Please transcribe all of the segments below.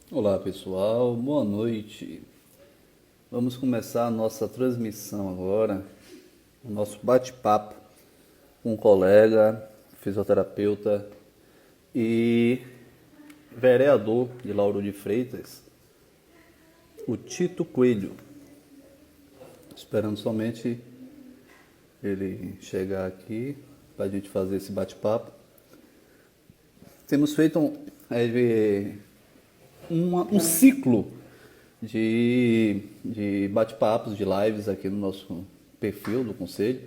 Olá pessoal, boa noite. Vamos começar a nossa transmissão agora, o nosso bate-papo com um colega, fisioterapeuta e vereador de Lauro de Freitas, o Tito Coelho. Esperando somente ele chegar aqui para a gente fazer esse bate-papo. Temos feito um ciclo de bate-papos, de lives aqui no nosso perfil do Conselho,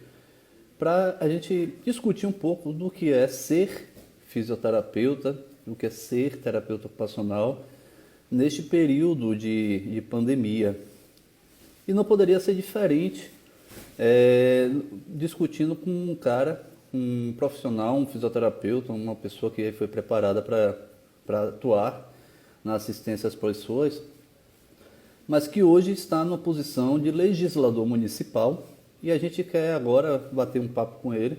para a gente discutir um pouco do que é ser fisioterapeuta, do que é ser terapeuta ocupacional neste período de pandemia. E não poderia ser diferente discutindo com um cara, um profissional, um fisioterapeuta, uma pessoa que foi preparada para atuar na assistência às pessoas, mas que hoje está numa posição de legislador municipal, e a gente quer agora bater um papo com ele,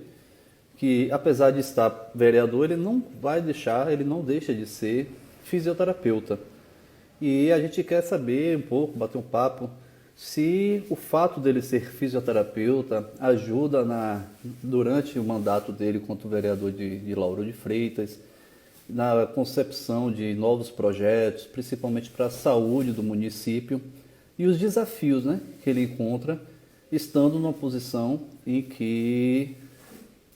que apesar de estar vereador, ele não deixa de ser fisioterapeuta. E a gente quer saber um pouco, bater um papo, se o fato dele ser fisioterapeuta ajuda durante o mandato dele quanto vereador de Lauro de Freitas, na concepção de novos projetos, principalmente para a saúde do município, e os desafios, né, que ele encontra estando numa posição em que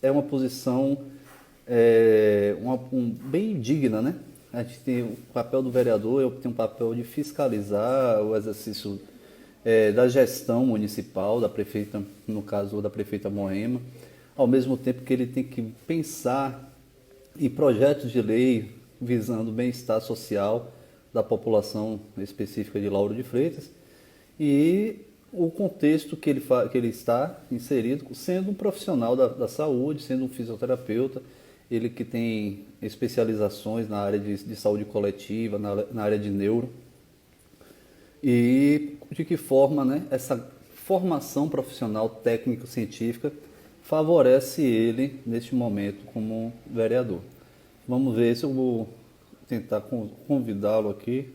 é uma posição bem digna, né? A gente tem o papel do vereador, eu tenho um papel de fiscalizar o exercício da gestão municipal, da prefeita, no caso da prefeita Moema, ao mesmo tempo que ele tem que pensar em projetos de lei visando o bem-estar social da população específica de Lauro de Freitas e o contexto que ele está inserido, sendo um profissional da saúde, sendo um fisioterapeuta, ele que tem especializações na área de saúde coletiva, na área de neuro, e de que forma, né, essa formação profissional técnico-científica favorece ele neste momento como vereador. Vamos ver se eu vou tentar convidá-lo aqui.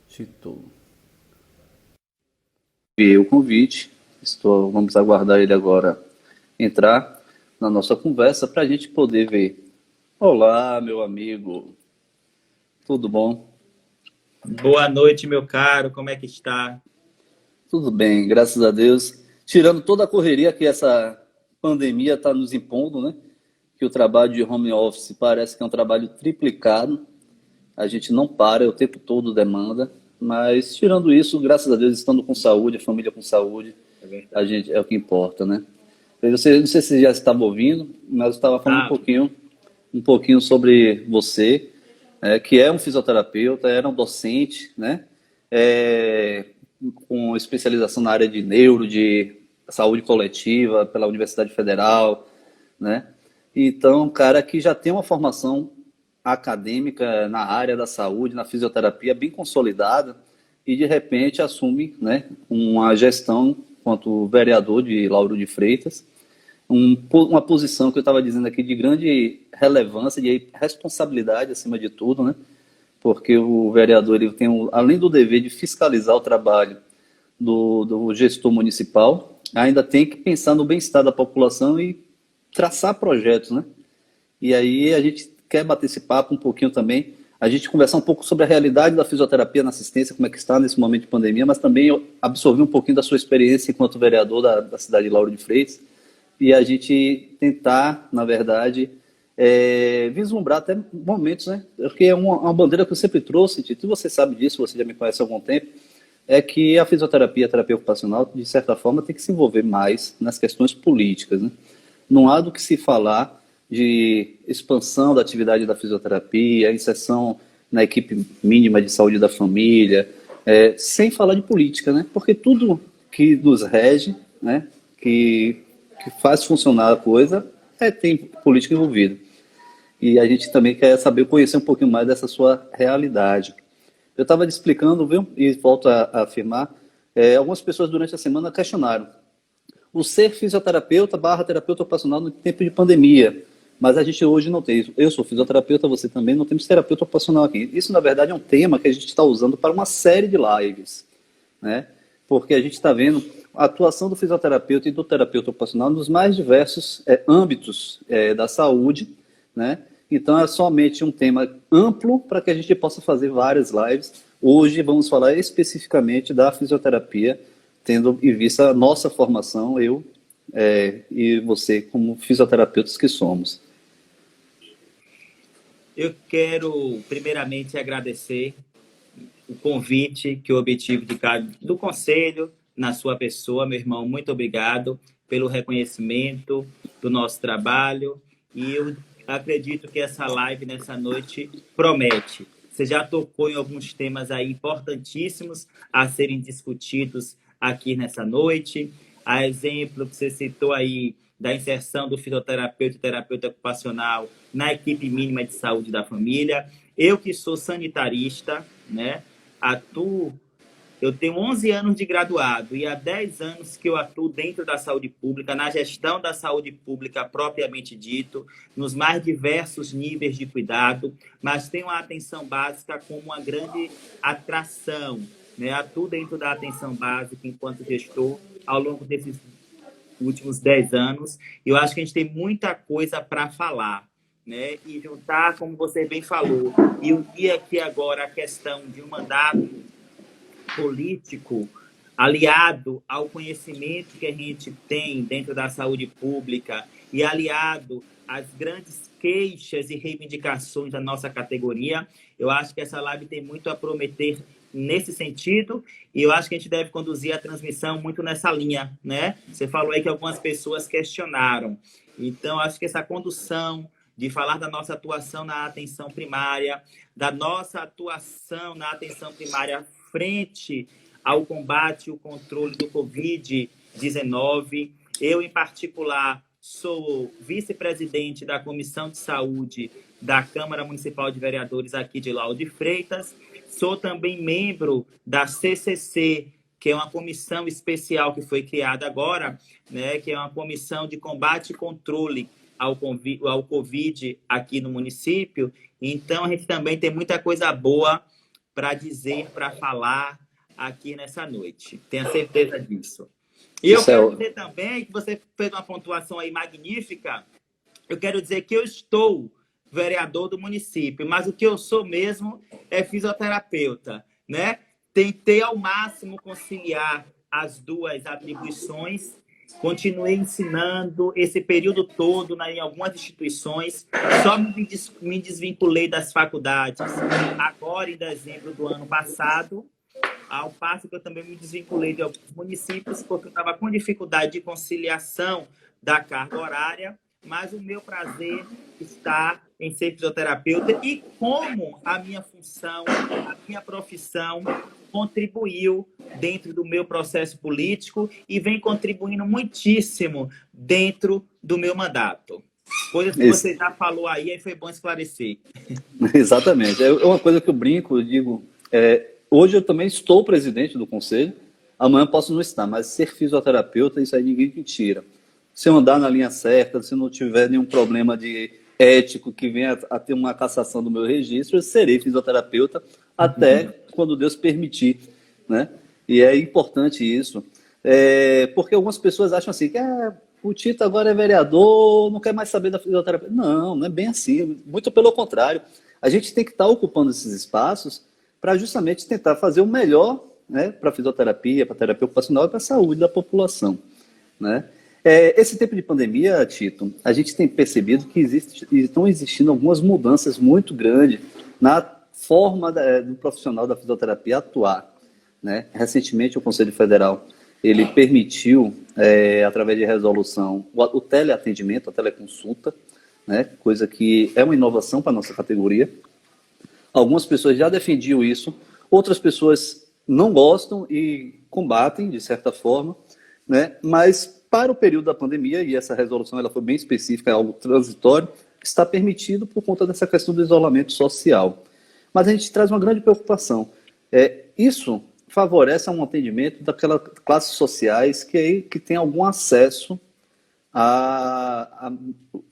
Tito. Enviei o convite. Vamos aguardar ele agora entrar na nossa conversa para a gente poder ver. Olá, meu amigo. Tudo bom? Boa noite, meu caro. Como é que está? Tudo bem, graças a Deus. Tirando toda a correria que essa pandemia está nos impondo, né? Que o trabalho de home office parece que é um trabalho triplicado. A gente não para, é o tempo todo demanda. Mas tirando isso, graças a Deus, estando com saúde, a família com saúde, É a verdade. gente é o que importa, né? Não sei se você já estava ouvindo, mas eu estava falando Ah, um pouquinho sobre você, que é um fisioterapeuta, era um docente, né? É, com especialização na área de neuro, de saúde coletiva pela Universidade Federal, né? Então, um cara que já tem uma formação acadêmica na área da saúde, na fisioterapia bem consolidada e de repente assume, né, uma gestão quanto vereador de Lauro de Freitas, uma posição que eu estava dizendo aqui de grande relevância, de responsabilidade acima de tudo, né? Porque o vereador ele tem, além do dever de fiscalizar o trabalho do gestor municipal, ainda tem que pensar no bem-estar da população e traçar projetos, né? E aí a gente quer bater esse papo um pouquinho também, a gente conversar um pouco sobre a realidade da fisioterapia na assistência, como é que está nesse momento de pandemia, mas também absorver um pouquinho da sua experiência enquanto vereador da cidade de Lauro de Freitas, e a gente tentar, na verdade, vislumbrar até momentos, né? Porque é uma bandeira que eu sempre trouxe, Tito, e você sabe disso, você já me conhece há algum tempo, é que a fisioterapia, a terapia ocupacional, de certa forma, tem que se envolver mais nas questões políticas, né? Não há do que se falar de expansão da atividade da fisioterapia, inserção na equipe mínima de saúde da família, sem falar de política, né? Porque tudo que nos rege, né, que faz funcionar a coisa, tem política envolvida. E a gente também quer saber, conhecer um pouquinho mais dessa sua realidade. Eu estava te explicando, viu? E volto a afirmar, algumas pessoas durante a semana questionaram o ser fisioterapeuta barra terapeuta ocupacional no tempo de pandemia. Mas a gente hoje não tem isso. Eu sou fisioterapeuta, você também, não temos terapeuta ocupacional aqui. Isso, na verdade, é um tema que a gente está usando para uma série de lives, né? Porque a gente está vendo a atuação do fisioterapeuta e do terapeuta ocupacional nos mais diversos âmbitos da saúde, né? Então, é somente um tema amplo para que a gente possa fazer várias lives. Hoje, vamos falar especificamente da fisioterapia, tendo em vista a nossa formação, eu e você, como fisioterapeutas que somos. Eu quero, primeiramente, agradecer o convite que eu obtive do Conselho, na sua pessoa, meu irmão. Muito obrigado pelo reconhecimento do nosso trabalho. E eu acredito que essa live, nessa noite, promete. Você já tocou em alguns temas aí importantíssimos a serem discutidos aqui nessa noite. A exemplo que você citou aí da inserção do fisioterapeuta e terapeuta ocupacional na equipe mínima de saúde da família. Eu que sou sanitarista, né, eu tenho 11 anos de graduado e há 10 anos que eu atuo dentro da saúde pública, na gestão da saúde pública propriamente dito, nos mais diversos níveis de cuidado, mas tenho a atenção básica como uma grande atração, né? Atuo dentro da atenção básica enquanto gestor ao longo desses últimos 10 anos. Eu acho que a gente tem muita coisa para falar, né? E juntar, como você bem falou, e unir aqui agora a questão de um mandato político aliado ao conhecimento que a gente tem dentro da saúde pública e aliado às grandes queixas e reivindicações da nossa categoria. Eu acho que essa live tem muito a prometer nesse sentido, e eu acho que a gente deve conduzir a transmissão muito nessa linha, né? Você falou aí que algumas pessoas questionaram. Então, acho que essa condução de falar da nossa atuação na atenção primária, da nossa atuação na atenção primária frente ao combate e o controle do Covid-19. Eu, em particular, sou vice-presidente da Comissão de Saúde da Câmara Municipal de Vereadores aqui de Lauro de Freitas. Sou também membro da CCC, que é uma comissão especial que foi criada agora, né, que é uma comissão de combate e controle ao Covid aqui no município. Então, a gente também tem muita coisa boa para dizer, para falar aqui nessa noite. Tenha certeza disso. E eu quero dizer também que você fez uma pontuação aí magnífica. Eu quero dizer que eu estou vereador do município, mas o que eu sou mesmo é fisioterapeuta, né? Tentei ao máximo conciliar as duas atribuições, continuei ensinando esse período todo em algumas instituições, só me desvinculei das faculdades agora em dezembro do ano passado, ao passo que eu também me desvinculei de alguns municípios, porque eu estava com dificuldade de conciliação da carga horária, mas o meu prazer está em ser fisioterapeuta e como a minha função, a minha profissão contribuiu dentro do meu processo político e vem contribuindo muitíssimo dentro do meu mandato. Coisas que você já falou aí foi bom esclarecer. Exatamente. É uma coisa que eu brinco, eu digo, hoje eu também estou presidente do conselho, amanhã posso não estar, mas ser fisioterapeuta, isso aí ninguém me tira. Se eu andar na linha certa, se não tiver nenhum problema de ético que venha a ter uma cassação do meu registro, eu serei fisioterapeuta até quando Deus permitir, né? E é importante isso, porque algumas pessoas acham assim, que o Tito agora é vereador, não quer mais saber da fisioterapia. Não, não é bem assim, muito pelo contrário. A gente tem que estar ocupando esses espaços para justamente tentar fazer o melhor, né, para a fisioterapia, para a terapia ocupacional e para a saúde da população, né? Esse tempo de pandemia, Tito, a gente tem percebido que estão existindo algumas mudanças muito grandes na forma do profissional da fisioterapia atuar, né? Recentemente, o Conselho Federal ele permitiu, através de resolução, o teleatendimento, a teleconsulta, né? Coisa que é uma inovação para a nossa categoria. Algumas pessoas já defendiam isso, outras pessoas não gostam e combatem, de certa forma, né? Mas para o período da pandemia, e essa resolução ela foi bem específica, é algo transitório, está permitido por conta dessa questão do isolamento social. Mas a gente traz uma grande preocupação. Isso favorece um atendimento daquelas classes sociais que tem algum acesso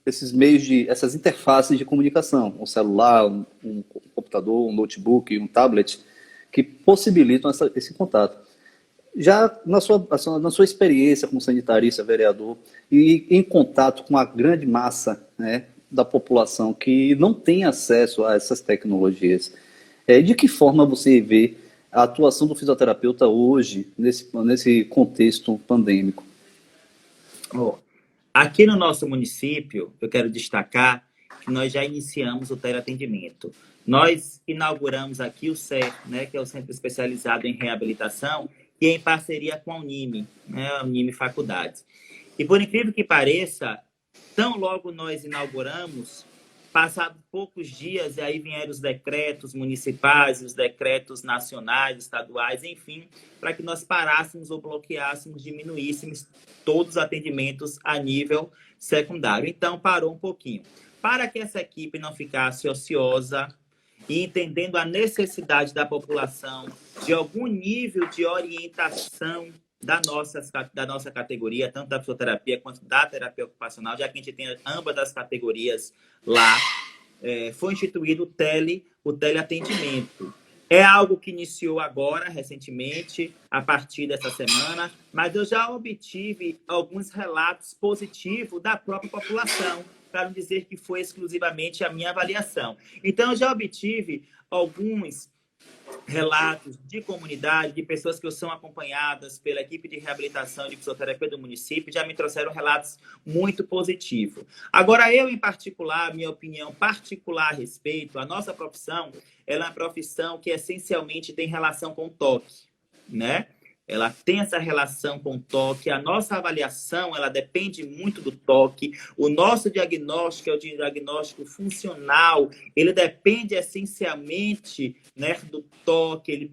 esses meios essas interfaces de comunicação, um celular, um computador, um notebook, um tablet, que possibilitam esse contato. Já na sua experiência como sanitarista, vereador, e em contato com a grande massa, né, da população que não tem acesso a essas tecnologias, de que forma você vê a atuação do fisioterapeuta hoje, nesse contexto pandêmico? Oh, aqui no nosso município, eu quero destacar que nós já iniciamos o teleatendimento. Nós inauguramos aqui o CER, né, que é o Centro Especializado em Reabilitação, e em parceria com a Unime, né, a Unime Faculdades. E por incrível que pareça, tão logo nós inauguramos, passados poucos dias, e aí vieram os decretos municipais, os decretos nacionais, estaduais, enfim, para que nós parássemos ou bloqueássemos, diminuíssemos todos os atendimentos a nível secundário. Então, parou um pouquinho. Para que essa equipe não ficasse ociosa e entendendo a necessidade da população de algum nível de orientação da nossa categoria, tanto da fisioterapia quanto da terapia ocupacional, já que a gente tem ambas as categorias lá, foi instituído o teleatendimento. É algo que iniciou agora, recentemente, a partir dessa semana, mas eu já obtive alguns relatos positivos da própria população, para não dizer que foi exclusivamente a minha avaliação. Então, eu já obtive alguns relatos de comunidade, de pessoas que são acompanhadas pela equipe de reabilitação e de fisioterapia do município, já me trouxeram relatos muito positivos. Agora, eu, em particular, minha opinião particular a respeito, a nossa profissão, ela é uma profissão que essencialmente tem relação com o toque, né? Ela tem essa relação com o toque, a nossa avaliação, ela depende muito do toque, o nosso diagnóstico é o diagnóstico funcional, ele depende essencialmente, né, do toque, ele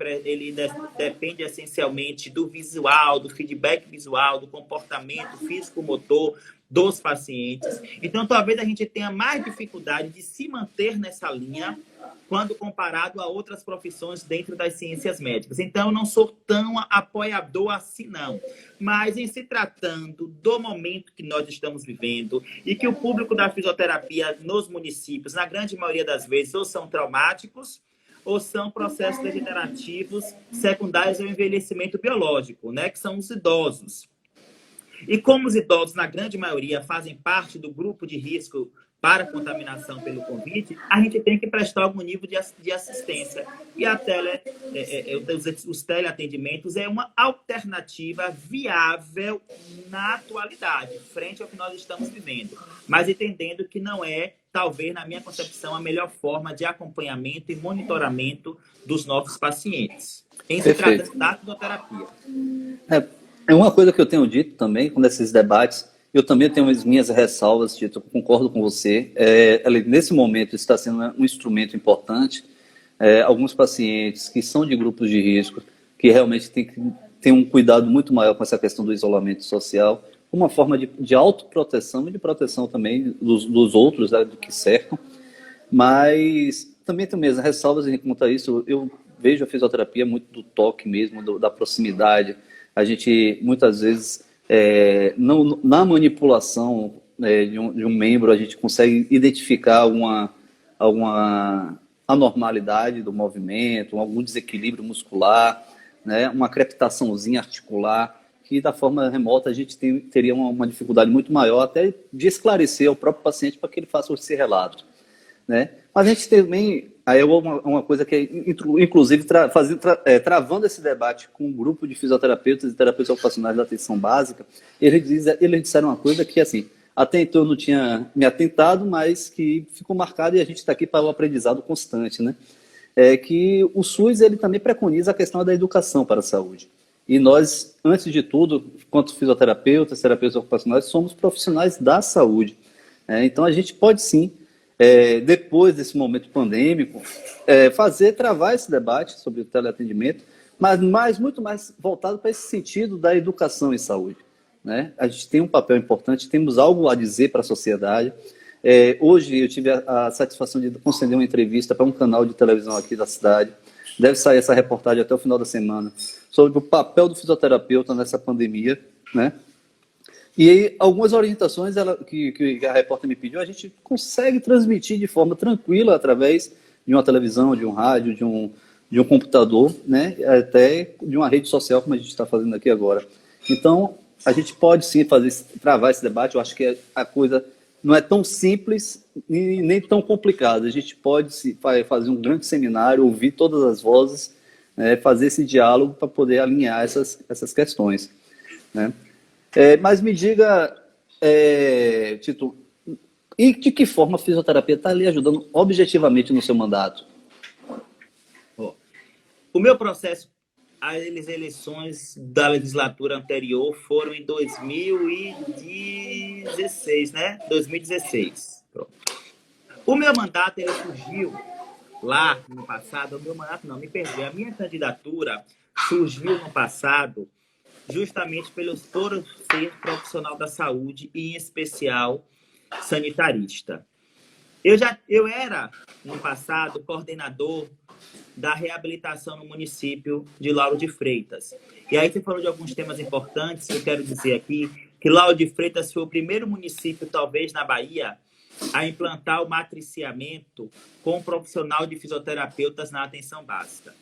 depende essencialmente do visual, do feedback visual, do comportamento físico-motor dos pacientes. Então, talvez a gente tenha mais dificuldade de se manter nessa linha quando comparado a outras profissões dentro das ciências médicas. Então, eu não sou tão apoiador assim, não. Mas, em se tratando do momento que nós estamos vivendo e que o público da fisioterapia nos municípios, na grande maioria das vezes, ou são traumáticos, ou são processos degenerativos secundários ao envelhecimento biológico, né? Que são os idosos. E como os idosos, na grande maioria, fazem parte do grupo de risco para contaminação pelo Covid, a gente tem que prestar algum nível de assistência. E os teleatendimentos é uma alternativa viável na atualidade, frente ao que nós estamos vivendo. Mas entendendo que não é, talvez, na minha concepção, a melhor forma de acompanhamento e monitoramento dos nossos pacientes. Em se tratando da fisioterapia. É uma coisa que eu tenho dito também, com esses debates, eu também tenho as minhas ressalvas, Tito, eu concordo com você. Nesse momento está sendo um instrumento importante. Alguns pacientes que são de grupos de risco, que realmente tem que ter um cuidado muito maior com essa questão do isolamento social, uma forma de autoproteção e de proteção também dos outros, né, do que cercam. Mas também tenho minhas ressalvas em quanto a isso. Eu vejo a fisioterapia muito do toque mesmo, da proximidade. A gente, muitas vezes, na manipulação de um membro, a gente consegue identificar alguma anormalidade do movimento, algum desequilíbrio muscular, né, uma crepitaçãozinha articular, que da forma remota a gente teria uma dificuldade muito maior até de esclarecer ao próprio paciente para que ele faça esse relato, né? Mas a gente também, aí uma coisa que, inclusive, travando esse debate com um grupo de fisioterapeutas e terapeutas ocupacionais da atenção básica, eles disseram uma coisa que, assim, até então eu não tinha me atentado, mas que ficou marcado e a gente está aqui para o aprendizado constante, né? Que o SUS ele também preconiza a questão da educação para a saúde. E nós, antes de tudo, quanto fisioterapeutas, terapeutas ocupacionais, somos profissionais da saúde. Então, a gente pode sim, depois desse momento pandêmico, travar esse debate sobre o teleatendimento, mas muito mais voltado para esse sentido da educação em saúde, né? A gente tem um papel importante, temos algo a dizer para a sociedade. Hoje eu tive a satisfação de conceder uma entrevista para um canal de televisão aqui da cidade. Deve sair essa reportagem até o final da semana, sobre o papel do fisioterapeuta nessa pandemia, né? E aí, algumas orientações que a repórter me pediu, a gente consegue transmitir de forma tranquila através de uma televisão, de um rádio, de um computador, né? Até de uma rede social, como a gente está fazendo aqui agora. Então, a gente pode sim travar esse debate. Eu acho que a coisa não é tão simples e nem tão complicada. A gente pode fazer um grande seminário, ouvir todas as vozes, né? Fazer esse diálogo para poder alinhar essas questões, né? Mas me diga, Tito, e de que forma a fisioterapia está ali ajudando objetivamente no seu mandato? Ó, o meu processo, as eleições da legislatura anterior foram em 2016, né? 2016. Pronto. O meu mandato, ele surgiu lá no passado, o meu mandato não, me perdi. A minha candidatura surgiu no passado justamente por ser profissional da saúde e, em especial, sanitarista. Eu era, no passado, coordenador da reabilitação no município de Lauro de Freitas. E aí você falou de alguns temas importantes, eu quero dizer aqui que Lauro de Freitas foi o primeiro município, talvez, na Bahia, a implantar o matriciamento com um profissional de fisioterapeutas na atenção básica.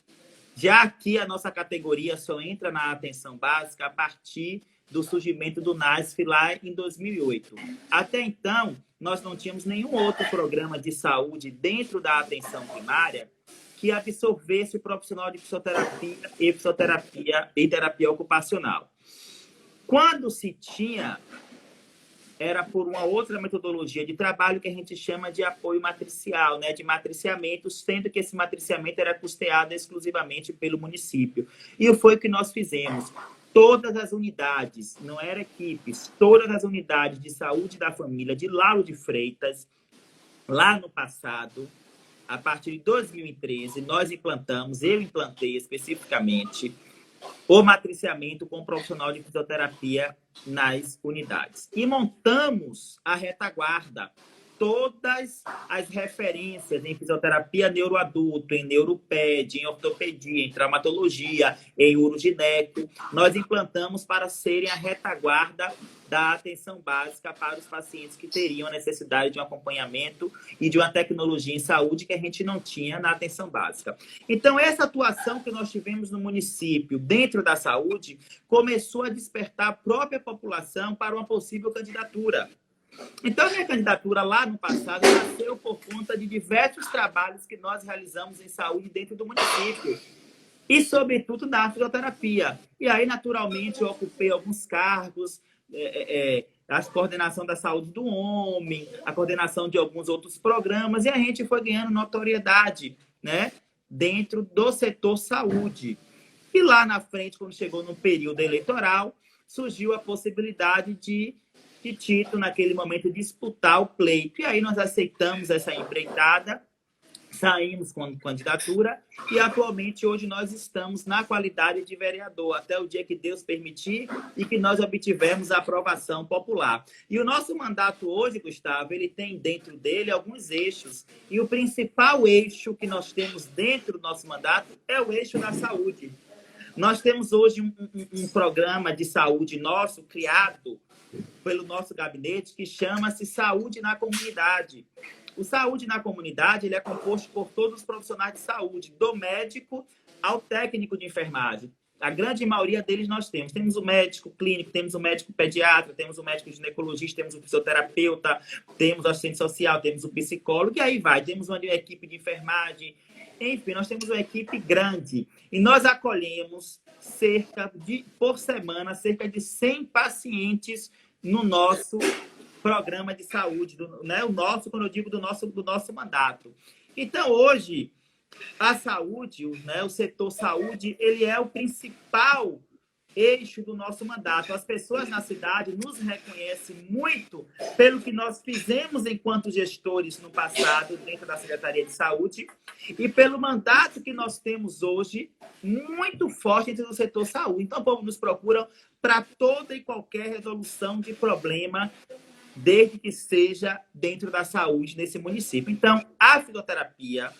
Já aqui, a nossa categoria só entra na atenção básica a partir do surgimento do NASF lá em 2008. Até então, nós não tínhamos nenhum outro programa de saúde dentro da atenção primária que absorvesse o profissional de fisioterapia e terapia ocupacional. Quando se tinha, era por uma outra metodologia de trabalho que a gente chama de apoio matricial, né, de matriciamento, sendo que esse matriciamento era custeado exclusivamente pelo município. E foi o que nós fizemos. Todas as unidades, não eram equipes, todas as unidades de saúde da família de Lauro de Freitas, lá no passado, a partir de 2013, nós implantamos, eu implantei especificamente, o matriciamento com o profissional de fisioterapia nas unidades. E montamos a retaguarda, todas as referências em fisioterapia neuroadulto, em neuroped, em ortopedia, em traumatologia, em urogineco, nós implantamos para serem a retaguarda da atenção básica para os pacientes que teriam necessidade de um acompanhamento e de uma tecnologia em saúde que a gente não tinha na atenção básica. Então, essa atuação que nós tivemos no município, dentro da saúde, começou a despertar a própria população para uma possível candidatura. Então, a minha candidatura lá no passado nasceu por conta de diversos trabalhos que nós realizamos em saúde dentro do município. E, sobretudo, na fisioterapia. E aí, naturalmente, eu ocupei alguns cargos, a coordenação da saúde do homem, a coordenação de alguns outros programas, e a gente foi ganhando notoriedade, né, dentro do setor saúde. E lá na frente, quando chegou no período eleitoral, surgiu a possibilidade de Tito, naquele momento, disputar o pleito. E aí nós aceitamos essa empreitada, saímos com candidatura e atualmente hoje nós estamos na qualidade de vereador, até o dia que Deus permitir e que nós obtivermos a aprovação popular. E o nosso mandato hoje, Gustavo, ele tem dentro dele alguns eixos. E o principal eixo que nós temos dentro do nosso mandato é o eixo da saúde. Nós temos hoje um programa de saúde nosso, criado pelo nosso gabinete, que chama-se Saúde na Comunidade. O Saúde na Comunidade ele é composto por todos os profissionais de saúde, do médico ao técnico de enfermagem. A grande maioria deles nós temos. Temos o médico clínico, temos o médico pediatra, temos o médico ginecologista, temos o fisioterapeuta, temos o assistente social, temos o psicólogo, e aí vai. Temos uma equipe de enfermagem. Enfim, nós temos uma equipe grande. E nós acolhemos por semana, cerca de 100 pacientes no nosso programa de saúde, né? O nosso, quando eu digo do nosso mandato. Então, hoje, a saúde, né? O setor saúde, ele é o principal eixo do nosso mandato. As pessoas na cidade nos reconhecem muito pelo que nós fizemos enquanto gestores no passado, dentro da Secretaria de Saúde, e pelo mandato que nós temos hoje, muito forte dentro do setor saúde. Então, o povo nos procura para toda e qualquer resolução de problema, desde que seja dentro da saúde nesse município. Então, a fisioterapia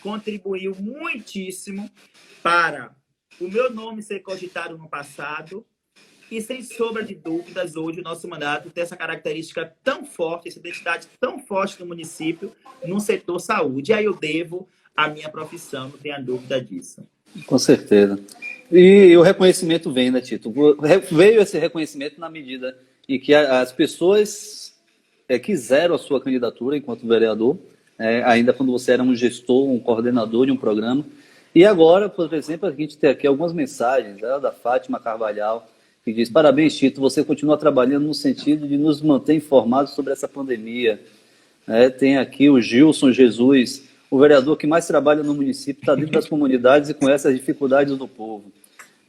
contribuiu muitíssimo para o meu nome ser cogitado no passado E, sem sombra de dúvidas, hoje o nosso mandato tem essa característica tão forte, essa identidade tão forte do município no setor saúde. E aí eu devo a minha profissão, não tenha dúvida disso. Com certeza. E o reconhecimento vem, né, Tito? Veio esse reconhecimento na medida em que as pessoas quiseram a sua candidatura enquanto vereador, ainda quando você era um gestor, um coordenador de um programa. E agora, por exemplo, a gente tem aqui algumas mensagens da Fátima Carvalhal, que diz: parabéns, Tito, você continua trabalhando no sentido de nos manter informados sobre essa pandemia. Tem aqui o Gilson Jesus: o vereador que mais trabalha no município, está dentro das comunidades e conhece as dificuldades do povo.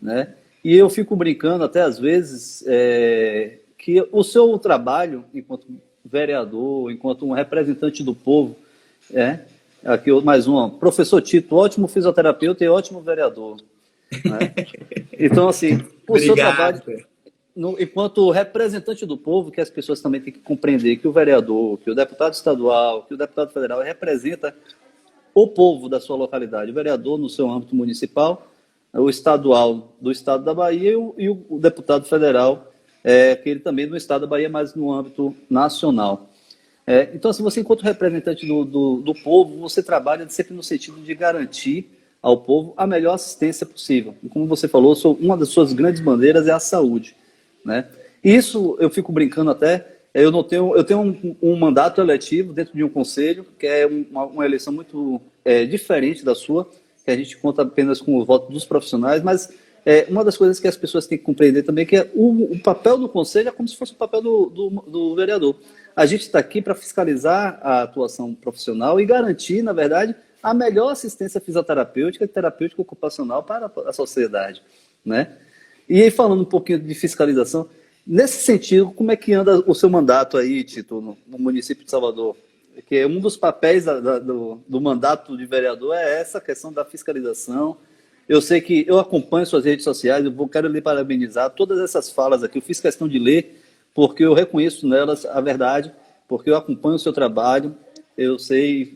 Né? E eu fico brincando até às vezes que o seu trabalho enquanto vereador, enquanto um representante do povo, aqui mais um, professor Tito, ótimo fisioterapeuta e ótimo vereador. Né? Então, assim, o seu trabalho, enquanto representante do povo, que as pessoas também têm que compreender que o vereador, que o deputado estadual, que o deputado federal representa o povo da sua localidade. O vereador no seu âmbito municipal, o estadual do estado da Bahia e o deputado federal, que ele também no estado da Bahia, mas no âmbito nacional. Então, assim, você, enquanto representante do povo, você trabalha sempre no sentido de garantir ao povo a melhor assistência possível. E como você falou, uma das suas grandes bandeiras é a saúde. Né? Isso eu fico brincando até. Eu tenho um mandato eletivo dentro de um conselho, que é uma eleição muito diferente da sua, que a gente conta apenas com o voto dos profissionais, mas uma das coisas que as pessoas têm que compreender também é que o papel do conselho é como se fosse o papel do vereador. A gente está aqui para fiscalizar a atuação profissional e garantir, na verdade, a melhor assistência fisioterapêutica e terapêutica ocupacional para a sociedade. Né? E aí, falando um pouquinho de fiscalização, nesse sentido, como é que anda o seu mandato aí, Tito, no município de Salvador? Porque um dos papéis do mandato de vereador é essa questão da fiscalização. Eu sei que eu acompanho suas redes sociais, quero lhe parabenizar. Todas essas falas aqui, eu fiz questão de ler, porque eu reconheço nelas a verdade, porque eu acompanho o seu trabalho. Eu sei,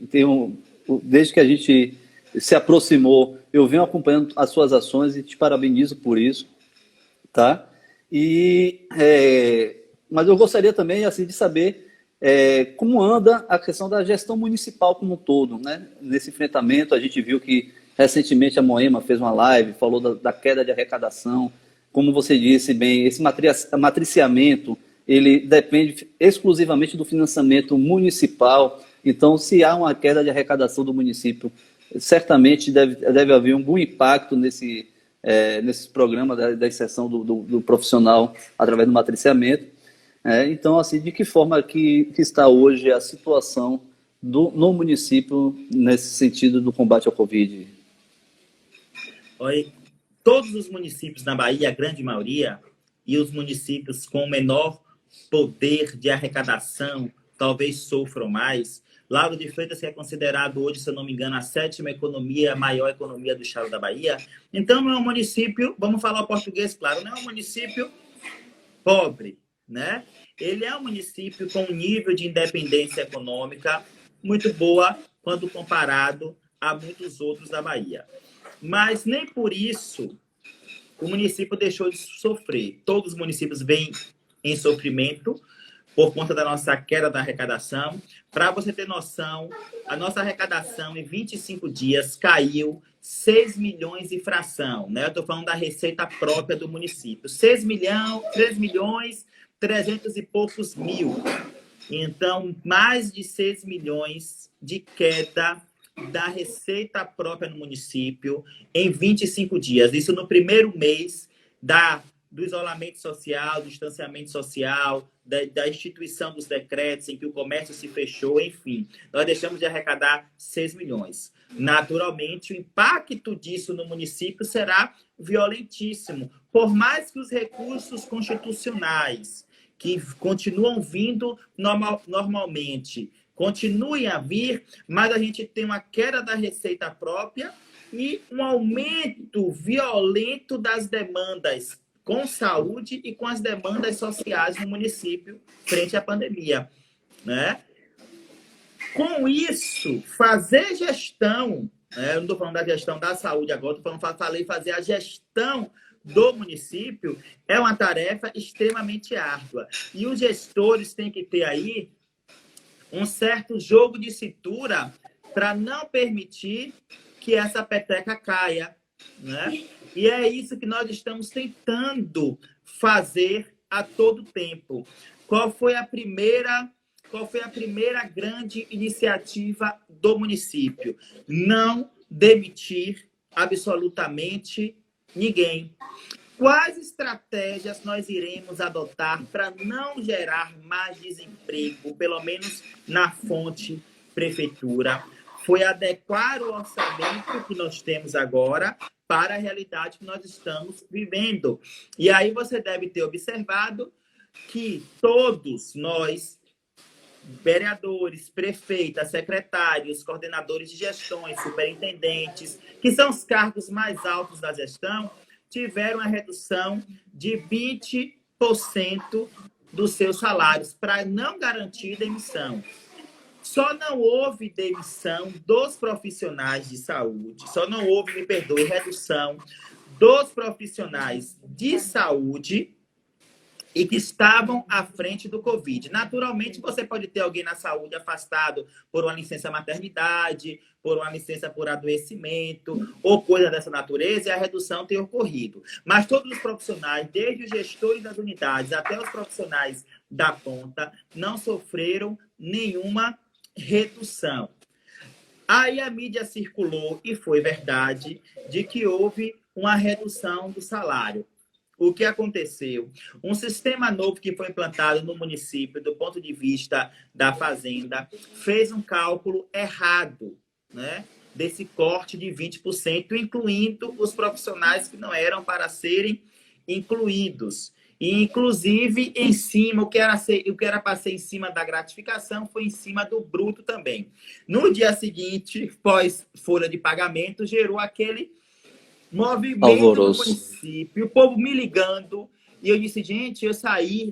desde que a gente se aproximou, eu venho acompanhando as suas ações e te parabenizo por isso. Tá? Mas eu gostaria também assim, de saber como anda a questão da gestão municipal como um todo. Né? Nesse enfrentamento, a gente viu que recentemente a Moema fez uma live, falou da queda de arrecadação. Como você disse bem, esse matriciamento ele depende exclusivamente do financiamento municipal. Então, se há uma queda de arrecadação do município, certamente deve haver algum impacto nesse programa da inserção do profissional através do matriciamento. Então, assim, de que forma que está hoje a situação no município nesse sentido do combate ao Covid? Oi. Todos os municípios na Bahia, a grande maioria, e os municípios com menor poder de arrecadação, talvez sofram mais. Lago de Freitas, que é considerado hoje, se eu não me engano, a 7ª economia, a maior economia do estado da Bahia. Então, não é um município, vamos falar o português, claro, não é um município pobre, né? Ele é um município com um nível de independência econômica muito boa quando comparado a muitos outros da Bahia. Mas nem por isso o município deixou de sofrer. Todos os municípios vêm em sofrimento por conta da nossa queda da arrecadação. Para você ter noção, a nossa arrecadação em 25 dias caiu 6 milhões e fração. Né? Eu estou falando da receita própria do município. 3 milhões, 300 e poucos mil. Então, mais de 6 milhões de queda da receita própria no município em 25 dias. Isso no primeiro mês do isolamento social, do distanciamento social, da instituição dos decretos em que o comércio se fechou, enfim. Nós deixamos de arrecadar 6 milhões. Naturalmente, o impacto disso no município será violentíssimo. Por mais que os recursos constitucionais, que continuam vindo normalmente, continuem a vir, mas a gente tem uma queda da receita própria e um aumento violento das demandas com saúde e com as demandas sociais no município frente à pandemia. Né? Com isso, fazer gestão, eu não estou falando da gestão da saúde agora, falei fazer a gestão do município é uma tarefa extremamente árdua. E os gestores têm que ter aí um certo jogo de cintura para não permitir que essa peteca caia, né? E é isso que nós estamos tentando fazer a todo tempo. Qual foi a primeira grande iniciativa do município? Não demitir absolutamente ninguém. Quais estratégias nós iremos adotar para não gerar mais desemprego, pelo menos na fonte prefeitura? Foi adequar o orçamento que nós temos agora para a realidade que nós estamos vivendo. E aí você deve ter observado que todos nós, vereadores, prefeitas, secretários, coordenadores de gestões, superintendentes, que são os cargos mais altos da gestão, tiveram a redução de 20% dos seus salários para não garantir demissão. Só não houve demissão dos profissionais de saúde, só não houve, me perdoe, redução dos profissionais de saúde e que estavam à frente do Covid. Naturalmente, você pode ter alguém na saúde afastado por uma licença maternidade, por uma licença por adoecimento, ou coisa dessa natureza, e a redução tem ocorrido. Mas todos os profissionais, desde os gestores das unidades até os profissionais da ponta, não sofreram nenhuma redução. Aí a mídia circulou, e foi verdade, de que houve uma redução do salário. O que aconteceu? Um sistema novo que foi implantado no município, do ponto de vista da fazenda, fez um cálculo errado, né, desse corte de 20%, incluindo os profissionais que não eram para serem incluídos. E, inclusive, em cima, o que era para ser em cima da gratificação foi em cima do bruto também. No dia seguinte, pós folha de pagamento, gerou aquele movimento Alvoroço. no município, o povo me ligando, e eu disse, gente,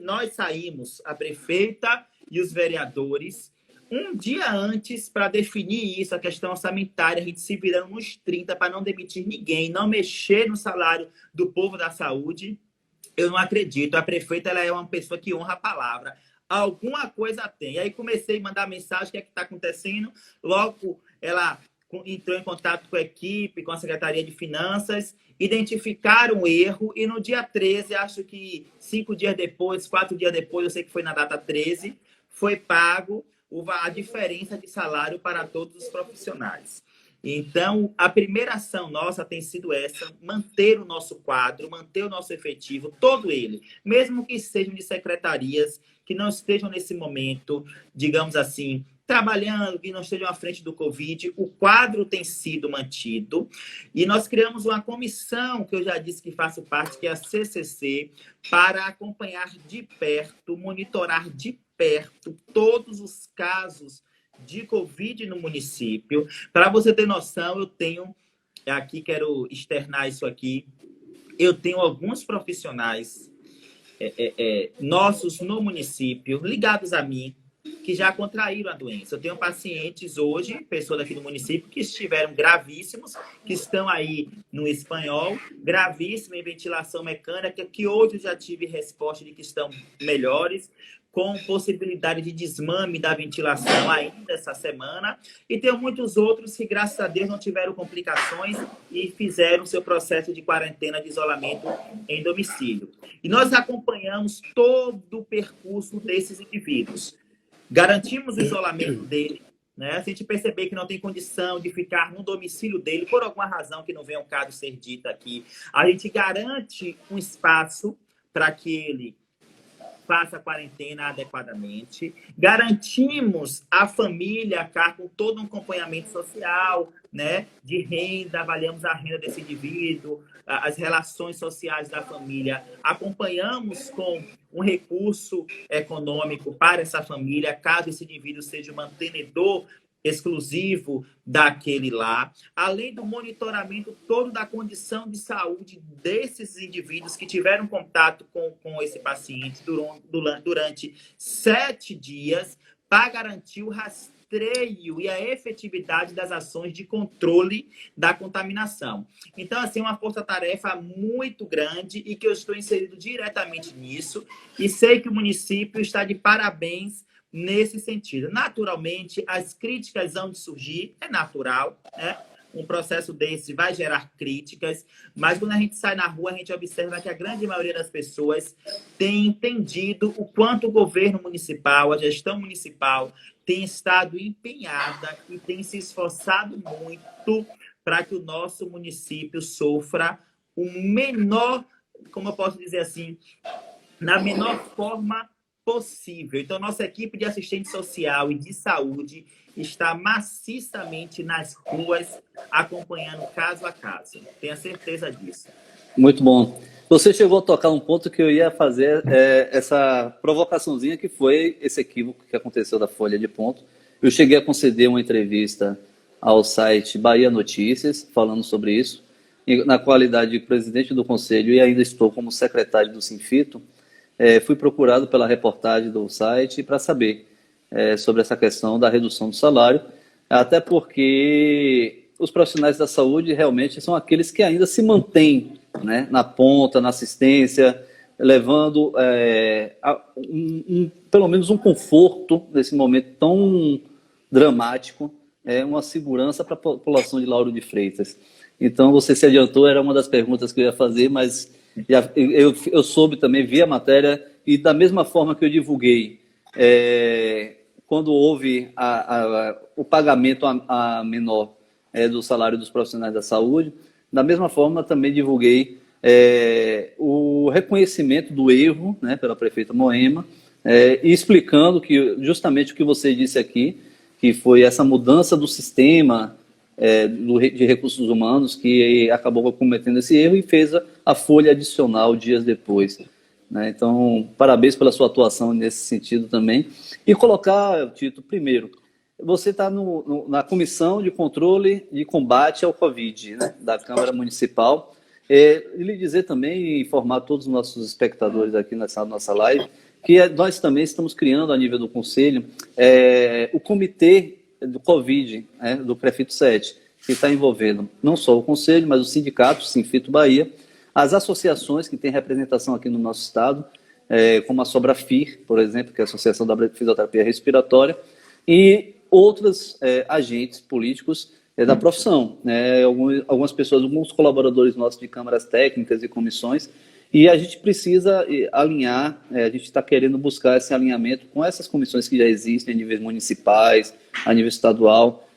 nós saímos, a prefeita e os vereadores, um dia antes para definir isso, a questão orçamentária, a gente se virando nos 30 para não demitir ninguém, não mexer no salário do povo da saúde. Eu não acredito, a prefeita ela é uma pessoa que honra a palavra. Alguma coisa tem. E aí comecei a mandar mensagem, o que é que está acontecendo? Logo, ela entrou em contato com a equipe, com a Secretaria de Finanças, identificaram o erro e no dia 13, acho que 5 dias depois, 4 dias depois, eu sei que foi na data 13, foi pago a diferença de salário para todos os profissionais. Então, a primeira ação nossa tem sido essa, manter o nosso quadro, manter o nosso efetivo, todo ele, mesmo que sejam de secretarias, que não estejam nesse momento, digamos assim, trabalhando, que não estejam à frente do Covid, o quadro tem sido mantido e nós criamos uma comissão, que eu já disse que faço parte, que é a CCC, para acompanhar de perto, monitorar de perto todos os casos de Covid no município. Para você ter noção, eu tenho, aqui quero externar isso aqui, eu tenho alguns profissionais nossos no município, ligados a mim, que já contraíram a doença. Eu tenho pacientes hoje, pessoas aqui do município, que estiveram gravíssimos, que estão aí no espanhol, gravíssimo em ventilação mecânica, que hoje eu já tive resposta de que estão melhores, com possibilidade de desmame da ventilação ainda essa semana. E tem muitos outros que, graças a Deus, não tiveram complicações e fizeram seu processo de quarentena, de isolamento em domicílio. E nós acompanhamos todo o percurso desses indivíduos. Garantimos o isolamento dele, né? Se a gente perceber que não tem condição de ficar no domicílio dele, por alguma razão que não venha um caso ser dito aqui, a gente garante um espaço para que ele faça a quarentena adequadamente, garantimos a família cá com todo um acompanhamento social, né, de renda, avaliamos a renda desse indivíduo, as relações sociais da família, acompanhamos com um recurso econômico para essa família, caso esse indivíduo seja um mantenedor exclusivo daquele lá, além do monitoramento todo da condição de saúde desses indivíduos que tiveram contato com esse paciente durante 7 dias, para garantir rastreio e a efetividade das ações de controle da contaminação. Então, assim, é uma força-tarefa muito grande e que eu estou inserido diretamente nisso e sei que o município está de parabéns nesse sentido. Naturalmente, as críticas vão surgir, é natural, né? Um processo desse vai gerar críticas, mas quando a gente sai na rua, a gente observa que a grande maioria das pessoas tem entendido o quanto o governo municipal, a gestão municipal, tem estado empenhada e tem se esforçado muito para que o nosso município sofra o menor, como eu posso dizer assim, na menor forma possível. Então, nossa equipe de assistente social e de saúde está maciçamente nas ruas, acompanhando caso a caso. Tenha certeza disso. Muito bom. Você chegou a tocar um ponto que eu ia fazer, essa provocaçãozinha, que foi esse equívoco que aconteceu da Folha de Ponto. Eu cheguei a conceder uma entrevista ao site Bahia Notícias, falando sobre isso, e na qualidade de presidente do conselho, e ainda estou como secretário do Sinfito, fui procurado pela reportagem do site para saber sobre essa questão da redução do salário, até porque os profissionais da saúde realmente são aqueles que ainda se mantêm, né, na ponta, na assistência, levando pelo menos um conforto nesse momento tão dramático, uma segurança para a população de Lauro de Freitas. Então, você se adiantou, era uma das perguntas que eu ia fazer, mas eu soube também, vi a matéria, e da mesma forma que eu divulguei, quando houve o pagamento a menor do salário dos profissionais da saúde, da mesma forma também divulguei o reconhecimento do erro, né, pela prefeita Moema, e explicando que justamente o que você disse aqui, que foi essa mudança do sistema de recursos humanos que acabou cometendo esse erro e fez a folha adicional dias depois, né? Então, parabéns pela sua atuação nesse sentido também. E colocar, Tito, primeiro, você está na Comissão de Controle e Combate ao Covid, né, da Câmara Municipal. E lhe dizer também, e informar todos os nossos espectadores aqui nessa nossa live, que nós também estamos criando, a nível do Conselho, o Comitê do Covid, do Prefeito 7, que está envolvendo não só o Conselho, mas o sindicato, o Sinfito Bahia, as associações que têm representação aqui no nosso estado, como a Sobrafir, por exemplo, que é a Associação da Fisioterapia Respiratória, e outros agentes políticos da profissão, né? Algumas pessoas, alguns colaboradores nossos de câmaras técnicas e comissões, e a gente precisa alinhar, a gente está querendo buscar esse alinhamento com essas comissões que já existem a níveis municipais, a nível estadual,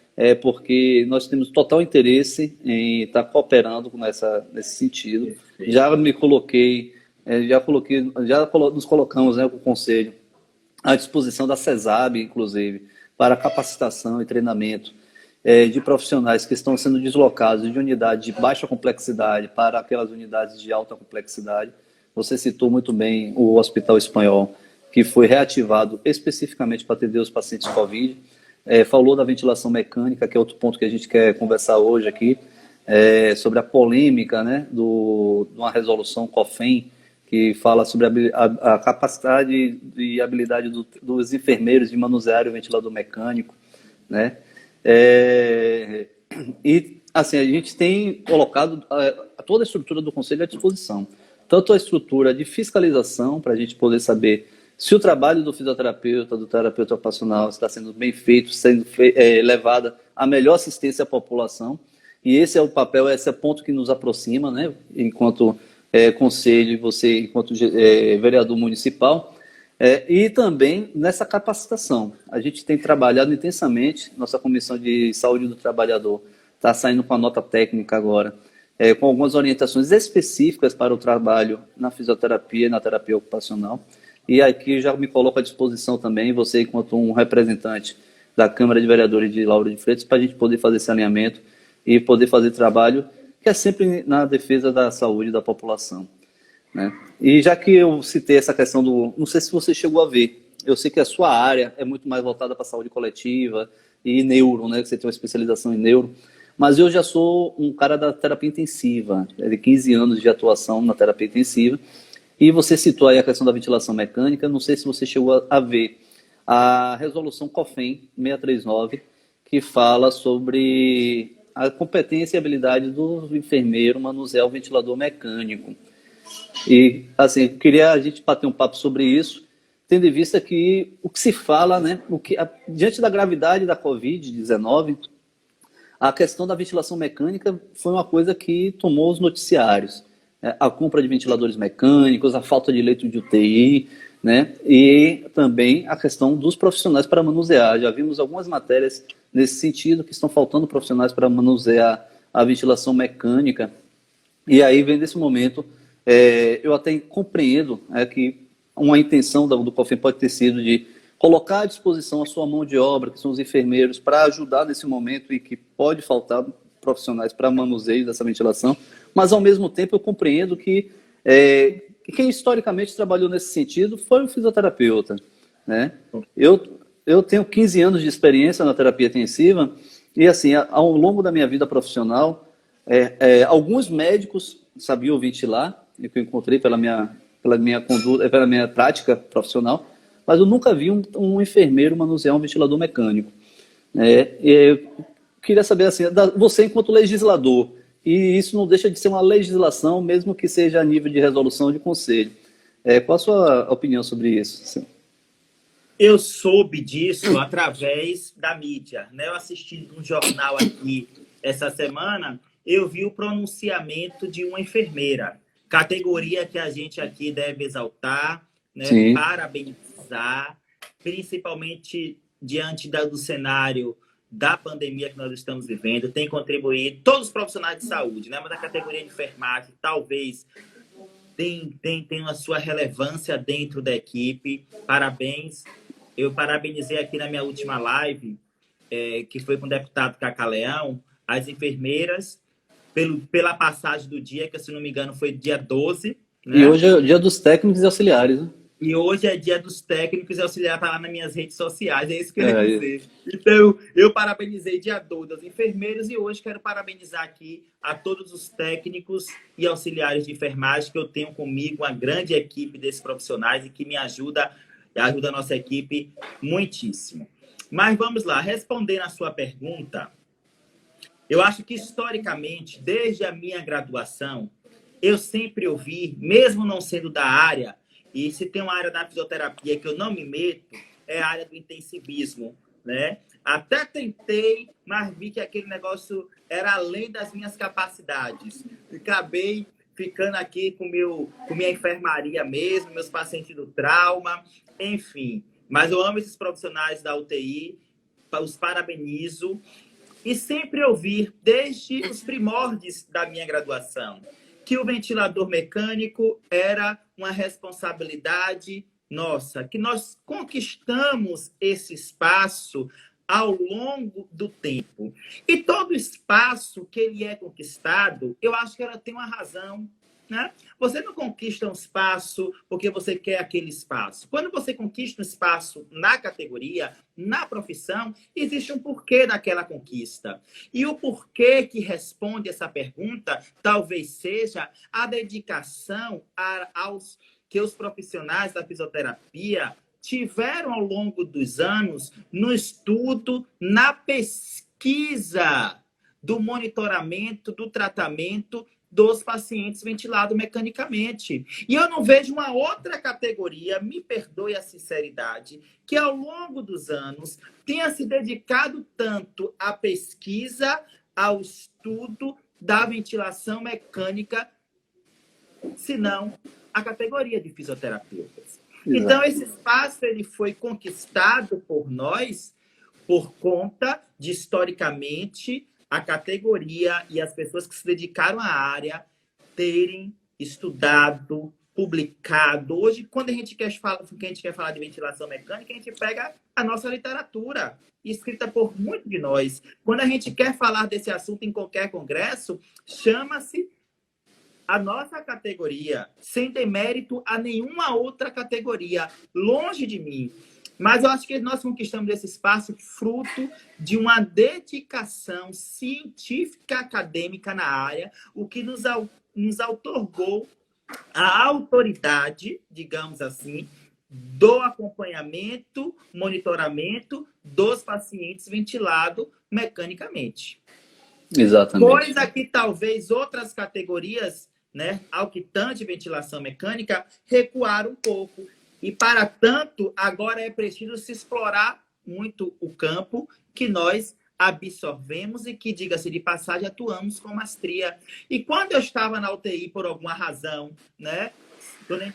porque nós temos total interesse em estar cooperando nesse sentido. Já me coloquei, nos colocamos, né, com o Conselho à disposição da CESAB, inclusive, para capacitação e treinamento de profissionais que estão sendo deslocados de unidade de baixa complexidade para aquelas unidades de alta complexidade. Você citou muito bem o Hospital Espanhol, que foi reativado especificamente para atender os pacientes COVID. Falou da ventilação mecânica, que é outro ponto que a gente quer conversar hoje aqui, sobre a polêmica, né, de uma resolução COFEN, que fala sobre a capacidade e habilidade dos enfermeiros de manusear o ventilador mecânico, né? E assim, a gente tem colocado toda a estrutura do Conselho à disposição, tanto a estrutura de fiscalização, para a gente poder saber se o trabalho do fisioterapeuta, do terapeuta ocupacional está sendo bem feito, sendo levada a melhor assistência à população, e esse é o papel, esse é o ponto que nos aproxima, né, enquanto Conselho e você enquanto vereador municipal, e também nessa capacitação. A gente tem trabalhado intensamente, nossa Comissão de Saúde do Trabalhador está saindo com a nota técnica agora, com algumas orientações específicas para o trabalho na fisioterapia e na terapia ocupacional. E aqui já me coloco à disposição também, você enquanto um representante da Câmara de Vereadores de Lauro de Freitas, para a gente poder fazer esse alinhamento e poder fazer trabalho que é sempre na defesa da saúde da população, né? E já que eu citei essa questão não sei se você chegou a ver, eu sei que a sua área é muito mais voltada para a saúde coletiva e neuro, né? Você tem uma especialização em neuro, mas eu já sou um cara da terapia intensiva, de 15 anos de atuação na terapia intensiva, e você citou aí a questão da ventilação mecânica, não sei se você chegou a ver a resolução COFEN 639, que fala sobre a competência e habilidade do enfermeiro manusear o ventilador mecânico. E, assim, queria a gente bater um papo sobre isso, tendo em vista que o que se fala, né, diante da gravidade da Covid-19, a questão da ventilação mecânica foi uma coisa que tomou os noticiários. A compra de ventiladores mecânicos, a falta de leito de UTI, né? E também a questão dos profissionais para manusear. Já vimos algumas matérias nesse sentido, que estão faltando profissionais para manusear a ventilação mecânica. E aí vem desse momento, eu até compreendo que uma intenção do COFEN pode ter sido de colocar à disposição a sua mão de obra, que são os enfermeiros, para ajudar nesse momento em que pode faltar profissionais para manuseio dessa ventilação, mas ao mesmo tempo eu compreendo que quem historicamente trabalhou nesse sentido foi o fisioterapeuta, né? Eu tenho 15 anos de experiência na terapia intensiva e, assim, ao longo da minha vida profissional, alguns médicos sabiam ventilar, que eu encontrei pela minha conduta, pela minha prática profissional, mas eu nunca vi um enfermeiro manusear um ventilador mecânico. Eu queria saber, assim, você enquanto legislador, e isso não deixa de ser uma legislação, mesmo que seja a nível de resolução de conselho. Qual a sua opinião sobre isso? Eu soube disso através da mídia, né? Eu assisti um jornal aqui essa semana, eu vi o pronunciamento de uma enfermeira, categoria que a gente aqui deve exaltar, né? Sim. Parabenizar, principalmente diante do cenário da pandemia que nós estamos vivendo, tem contribuído, todos os profissionais de saúde, né? Mas a categoria de enfermagem talvez tem a sua relevância dentro da equipe. Parabéns. Eu parabenizei aqui na minha última live, que foi com o deputado Cacá Leão, as enfermeiras, pela passagem do dia, que se não me engano foi dia 12. Né? E hoje é o dia dos técnicos e auxiliares, né? E hoje é dia dos técnicos e auxiliares, tá lá nas minhas redes sociais, é isso que eu ia dizer. Então, eu parabenizei dia 12 as enfermeiras e hoje quero parabenizar aqui a todos os técnicos e auxiliares de enfermagem que eu tenho comigo, uma grande equipe desses profissionais e que me ajuda a nossa equipe muitíssimo. Mas vamos lá, respondendo a sua pergunta, eu acho que historicamente, desde a minha graduação, eu sempre ouvi, mesmo não sendo da área, e se tem uma área da fisioterapia que eu não me meto, é a área do intensivismo, né? Até tentei, mas vi que aquele negócio era além das minhas capacidades. Acabei ficando aqui com minha enfermaria mesmo, meus pacientes do trauma, enfim. Mas eu amo esses profissionais da UTI, os parabenizo. E sempre ouvi, desde os primórdios da minha graduação, que o ventilador mecânico era uma responsabilidade nossa, que nós conquistamos esse espaço ao longo do tempo. E todo espaço que ele é conquistado, eu acho que ela tem uma razão, né? Você não conquista um espaço porque você quer aquele espaço. Quando você conquista um espaço na categoria, na profissão, existe um porquê daquela conquista. E o porquê que responde essa pergunta talvez seja a dedicação aos que os profissionais da fisioterapia tiveram ao longo dos anos no estudo, na pesquisa do monitoramento, do tratamento dos pacientes ventilados mecanicamente. E eu não vejo uma outra categoria, me perdoe a sinceridade, que ao longo dos anos tenha se dedicado tanto à pesquisa, ao estudo da ventilação mecânica, senão a categoria de fisioterapeutas. Exato. Então, esse espaço ele foi conquistado por nós por conta de, historicamente, a categoria e as pessoas que se dedicaram à área terem estudado, publicado. Hoje, quando a gente quer falar de ventilação mecânica, a gente pega a nossa literatura, escrita por muitos de nós. Quando a gente quer falar desse assunto em qualquer congresso, chama-se a nossa categoria, sem demérito a nenhuma outra categoria, longe de mim. Mas eu acho que nós conquistamos esse espaço fruto de uma dedicação científica acadêmica na área, o que nos outorgou a autoridade, digamos assim, do acompanhamento, monitoramento dos pacientes ventilados mecanicamente. Exatamente. Coisa que talvez outras categorias, né, ao que tange ventilação mecânica, recuaram um pouco. E, para tanto, agora é preciso se explorar muito o campo que nós absorvemos e que, diga-se de passagem, atuamos com maestria. E quando eu estava na UTI por alguma razão, né,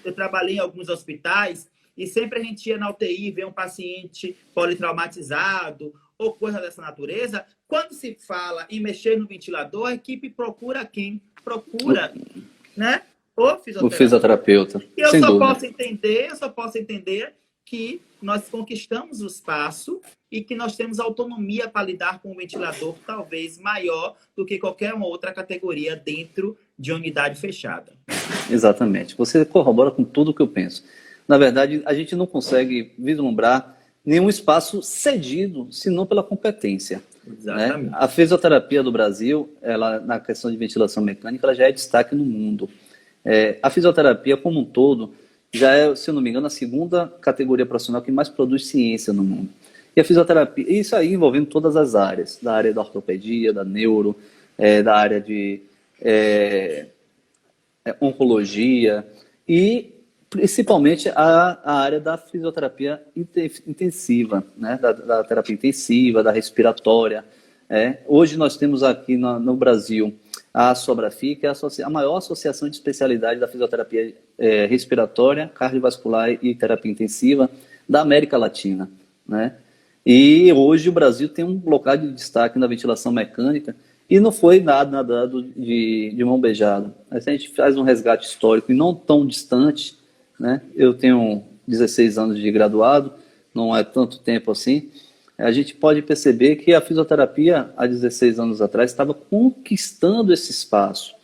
eu trabalhei em alguns hospitais e sempre a gente ia na UTI ver um paciente politraumatizado ou coisa dessa natureza. Quando se fala em mexer no ventilador, a equipe procura quem? Procura, né? O fisioterapeuta. E eu só posso entender que nós conquistamos o espaço e que nós temos autonomia para lidar com o ventilador, talvez maior do que qualquer uma outra categoria dentro de unidade fechada. Exatamente. Você corrobora com tudo o que eu penso. Na verdade, a gente não consegue vislumbrar nenhum espaço cedido, senão pela competência. Exatamente. Né? A fisioterapia do Brasil, ela, na questão de ventilação mecânica, ela já é destaque no mundo. A fisioterapia, como um todo, já é, se eu não me engano, a segunda categoria profissional que mais produz ciência no mundo. E a fisioterapia, isso aí envolvendo todas as áreas, da área da ortopedia, da neuro, da área de oncologia e principalmente a área da fisioterapia intensiva, né? da terapia intensiva, da respiratória. Hoje nós temos aqui no Brasil a Sobrafi, que é a maior associação de especialidade da fisioterapia respiratória, cardiovascular e terapia intensiva da América Latina. Né? E hoje o Brasil tem um local de destaque na ventilação mecânica e não foi nada dado de mão beijada. A gente faz um resgate histórico e não tão distante, né? Eu tenho 16 anos de graduado, não é tanto tempo assim. A gente pode perceber que a fisioterapia, há 16 anos atrás, estava conquistando esse espaço.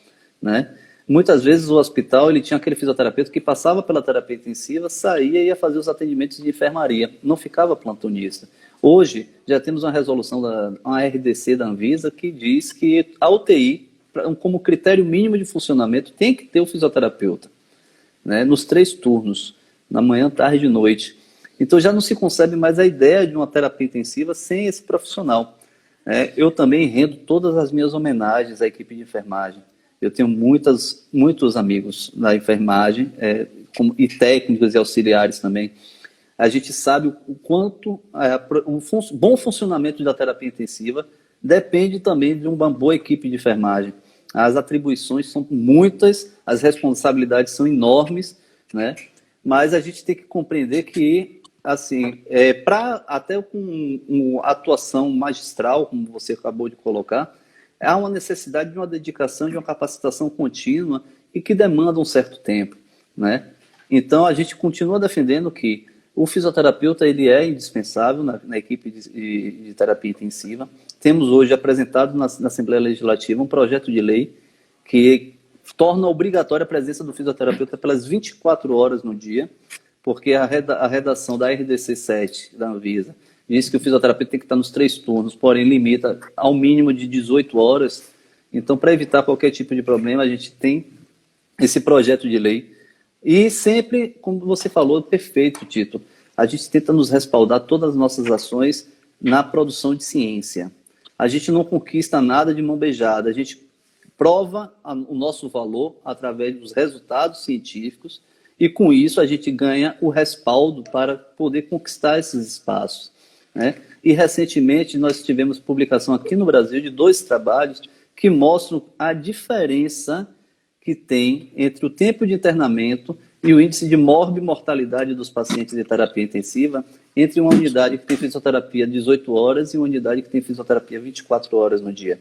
Né? Muitas vezes o hospital ele tinha aquele fisioterapeuta que passava pela terapia intensiva, saía e ia fazer os atendimentos de enfermaria, não ficava plantonista. Hoje, já temos uma resolução, uma RDC da Anvisa, que diz que a UTI, como critério mínimo de funcionamento, tem que ter o fisioterapeuta, né, nos 3 turnos, na manhã, tarde e noite. Então já não se concebe mais a ideia de uma terapia intensiva sem esse profissional. Eu também rendo todas as minhas homenagens à equipe de enfermagem. Eu tenho muitos amigos na enfermagem, e técnicos e auxiliares também. A gente sabe o quanto um bom funcionamento da terapia intensiva depende também de uma boa equipe de enfermagem. As atribuições são muitas, as responsabilidades são enormes, né? Mas a gente tem que compreender que, assim, até com uma atuação magistral, como você acabou de colocar, há uma necessidade de uma dedicação, de uma capacitação contínua e que demanda um certo tempo, né? Então, a gente continua defendendo que o fisioterapeuta ele é indispensável na equipe de terapia intensiva. Temos hoje apresentado na Assembleia Legislativa um projeto de lei que torna obrigatória a presença do fisioterapeuta pelas 24 horas no dia, porque a redação da RDC 7 da Anvisa diz que o fisioterapeuta tem que estar nos 3 turnos, porém limita ao mínimo de 18 horas. Então, para evitar qualquer tipo de problema, a gente tem esse projeto de lei. E sempre, como você falou, perfeito, Tito, a gente tenta nos respaldar todas as nossas ações na produção de ciência. A gente não conquista nada de mão beijada, a gente prova o nosso valor através dos resultados científicos e, com isso, a gente ganha o respaldo para poder conquistar esses espaços. Né? E, recentemente, nós tivemos publicação aqui no Brasil de 2 trabalhos que mostram a diferença que tem entre o tempo de internamento e o índice de morbimortalidade dos pacientes de terapia intensiva entre uma unidade que tem fisioterapia 18 horas e uma unidade que tem fisioterapia 24 horas no dia.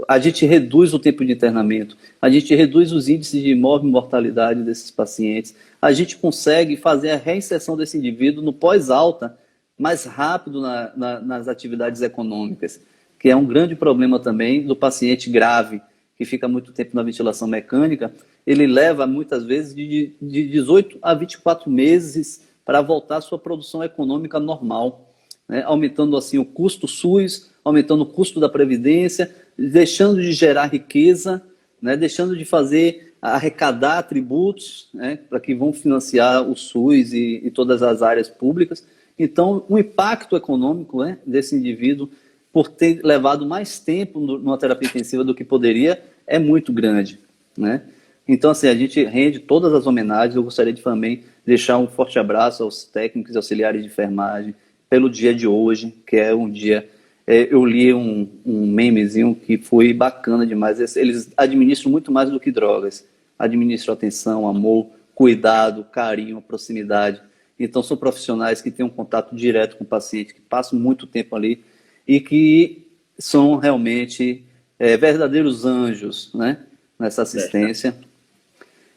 A gente reduz o tempo de internamento, a gente reduz os índices de morbimortalidade desses pacientes, a gente consegue fazer a reinserção desse indivíduo no pós-alta mais rápido nas atividades econômicas, que é um grande problema também do paciente grave, que fica muito tempo na ventilação mecânica. Ele leva, muitas vezes, de 18 a 24 meses para voltar à sua produção econômica normal, né? Aumentando assim o custo SUS, aumentando o custo da Previdência, deixando de gerar riqueza, né? Deixando de fazer arrecadar tributos, né, para que vão financiar o SUS e todas as áreas públicas. Então, o impacto econômico, né, desse indivíduo, por ter levado mais tempo numa terapia intensiva do que poderia, é muito grande, né? Então, assim, a gente rende todas as homenagens. Eu gostaria de também deixar um forte abraço aos técnicos e auxiliares de enfermagem pelo dia de hoje, que é um dia... eu li um memezinho que foi bacana demais. Eles administram muito mais do que drogas. Administram atenção, amor, cuidado, carinho, proximidade. Então, são profissionais que têm um contato direto com o paciente, que passam muito tempo ali e que são realmente verdadeiros anjos, né, nessa assistência.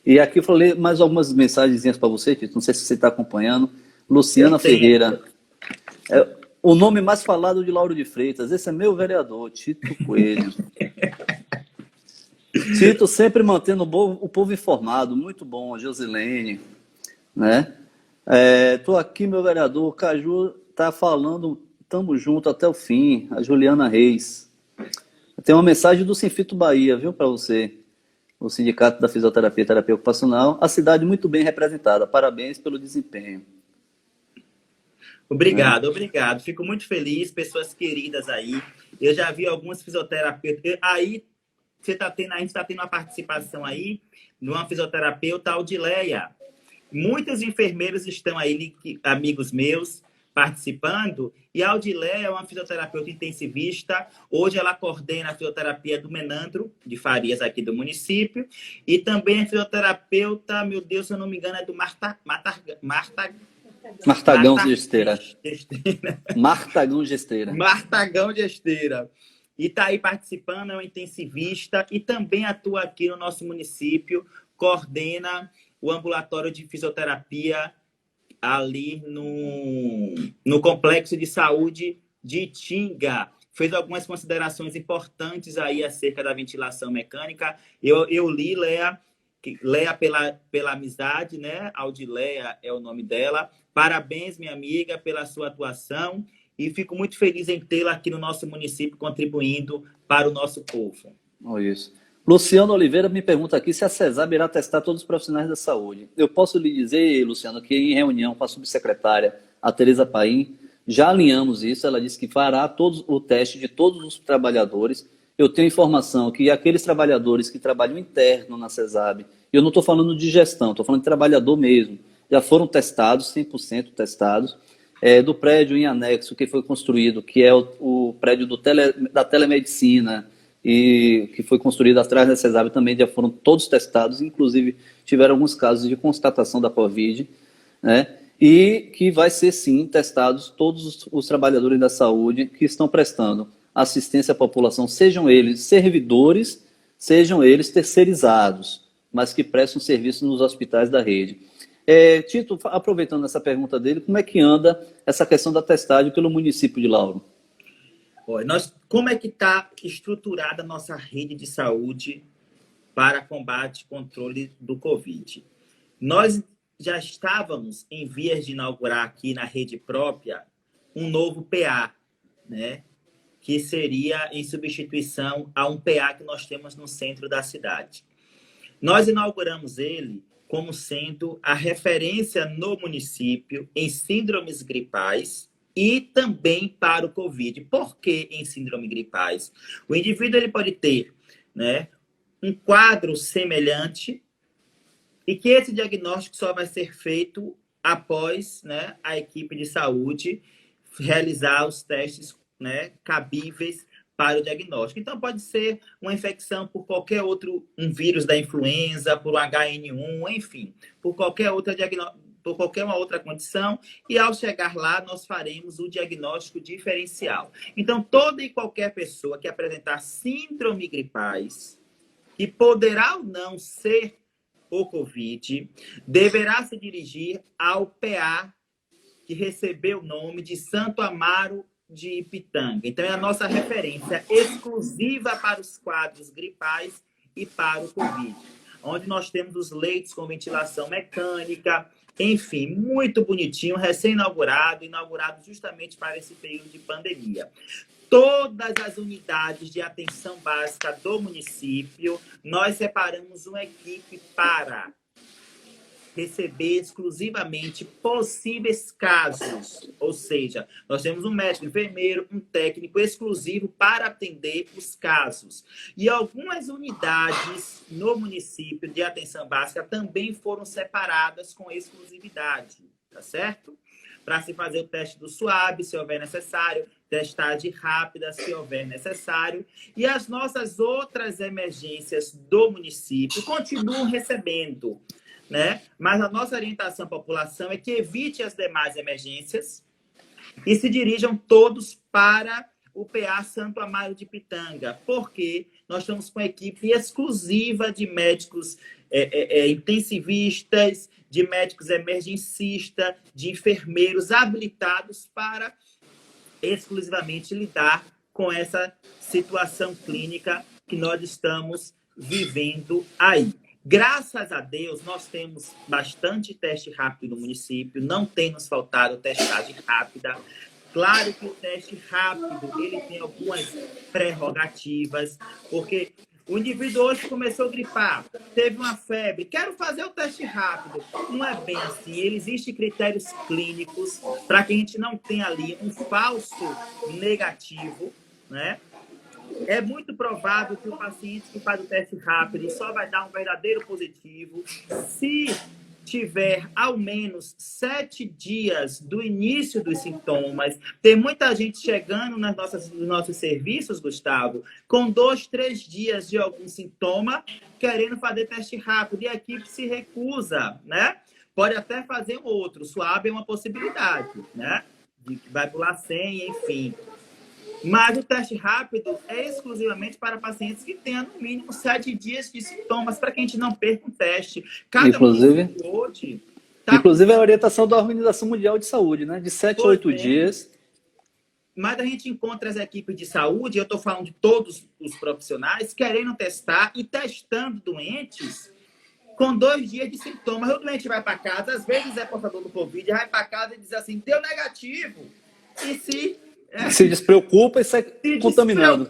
E aqui eu falei mais algumas mensagenzinhas para você, Tito, não sei se você está acompanhando. Luciana Ferreira. O nome mais falado de Lauro de Freitas. Esse é meu vereador, Tito Coelho. Tito sempre mantendo o povo informado. Muito bom, Josilene. Né? Tô aqui, meu vereador. O Caju tá falando, tamo junto até o fim. A Juliana Reis. Tem uma mensagem do Sinfito Bahia, viu, para você. O Sindicato da Fisioterapia e Terapia Ocupacional. A cidade muito bem representada. Parabéns pelo desempenho. Obrigado, obrigado. Fico muito feliz, pessoas queridas aí. Eu já vi alguns fisioterapeutas. Aí a gente está tendo uma participação aí de uma fisioterapeuta, Audileia. Muitos enfermeiros estão aí, amigos meus, participando. E a Audileia é uma fisioterapeuta intensivista. Hoje ela coordena a fisioterapia do Menandro, de Farias, aqui do município. E também é fisioterapeuta, meu Deus, se eu não me engano, é do Martagão de Esteira. Martagão de Esteira. Martagão de Esteira. E está aí participando, é um intensivista e também atua aqui no nosso município, coordena o ambulatório de fisioterapia ali no Complexo de Saúde de Itinga. Fez algumas considerações importantes aí acerca da ventilação mecânica. Eu li, Léa pela amizade, né? Audileia é o nome dela. Parabéns, minha amiga, pela sua atuação e fico muito feliz em tê-la aqui no nosso município contribuindo para o nosso povo. Isso. Luciano Oliveira me pergunta aqui se a CESAB irá testar todos os profissionais da saúde. Eu posso lhe dizer, Luciano, que em reunião com a subsecretária, a Tereza Paim, já alinhamos isso. Ela disse que fará o teste de todos os trabalhadores. Eu tenho informação que aqueles trabalhadores que trabalham interno na CESAB, eu não estou falando de gestão, estou falando de trabalhador mesmo, já foram testados, 100% testados. Do prédio em anexo que foi construído, que é o prédio da telemedicina, e que foi construído atrás da CESAB, também já foram todos testados, inclusive tiveram alguns casos de constatação da Covid, né? E que vai ser, sim, testados todos os trabalhadores da saúde que estão prestando assistência à população, sejam eles servidores, sejam eles terceirizados, mas que prestam serviço nos hospitais da rede. Tito, aproveitando essa pergunta dele, como é que anda essa questão da testagem pelo município de Lauro? Como é que está estruturada a nossa rede de saúde para combate e controle do Covid? Nós já estávamos em vias de inaugurar aqui na rede própria um novo PA, né? Que seria em substituição a um PA que nós temos no centro da cidade. Nós inauguramos ele como sendo a referência no município em síndromes gripais e também para o Covid. Por que em síndrome gripais? O indivíduo ele pode ter, né, um quadro semelhante e que esse diagnóstico só vai ser feito após, né, a equipe de saúde realizar os testes, né, cabíveis para o diagnóstico. Então, pode ser uma infecção por qualquer outro, um vírus da influenza, por um HN1, enfim, por qualquer uma outra condição, e ao chegar lá, nós faremos o diagnóstico diferencial. Então, toda e qualquer pessoa que apresentar síndrome gripais, que poderá ou não ser o Covid, deverá se dirigir ao PA, que recebeu o nome de Santo Amaro de Ipitanga. Então, é a nossa referência exclusiva para os quadros gripais e para o Covid, onde nós temos os leitos com ventilação mecânica, enfim, muito bonitinho, recém-inaugurado, inaugurado justamente para esse período de pandemia. todas as unidades de atenção básica do município, nós separamos uma equipe para receber exclusivamente possíveis casos. Ou seja, nós temos um médico, um enfermeiro, um técnico exclusivo para atender os casos. E algumas unidades no município de atenção básica também foram separadas com exclusividade, tá certo? Para se fazer o teste do SWAB, se houver necessário, testagem rápida, se houver necessário. E as nossas outras emergências do município continuam recebendo, né? Mas a nossa orientação à população é que evite as demais emergências e se dirijam todos para o PA Santo Amaro de Pitanga, porque nós estamos com a equipe exclusiva de médicos intensivistas, de médicos emergencistas, de enfermeiros habilitados para exclusivamente lidar com essa situação clínica que nós estamos vivendo aí. Graças a Deus, nós temos bastante teste rápido no município, não tem nos faltado testagem rápida. Claro que o teste rápido ele tem algumas prerrogativas, porque o indivíduo hoje começou a gripar, teve uma febre, quero fazer o teste rápido. Não é bem assim, existem critérios clínicos para que a gente não tenha ali um falso negativo, né? É muito provável que o paciente que faz o teste rápido só vai dar um verdadeiro positivo se tiver ao menos 7 dias do início dos sintomas. Tem muita gente chegando nos nossos serviços, Gustavo, com 2, 3 dias de algum sintoma, querendo fazer teste rápido, e a equipe se recusa, né? Pode até fazer um outro, SWAB é uma possibilidade, né? Vai pular 100, enfim. Mas o teste rápido é exclusivamente para pacientes que tenham no mínimo 7 dias de sintomas, para que a gente não perca um teste. Inclusive, hoje inclusive a orientação da Organização Mundial de Saúde, né? De 7 a 8 dias. Mas a gente encontra as equipes de saúde, eu estou falando de todos os profissionais, querendo testar e testando doentes com 2 dias de sintomas. O doente vai para casa, às vezes é portador do Covid, vai para casa e diz assim, deu negativo. E se despreocupa e sai contaminando.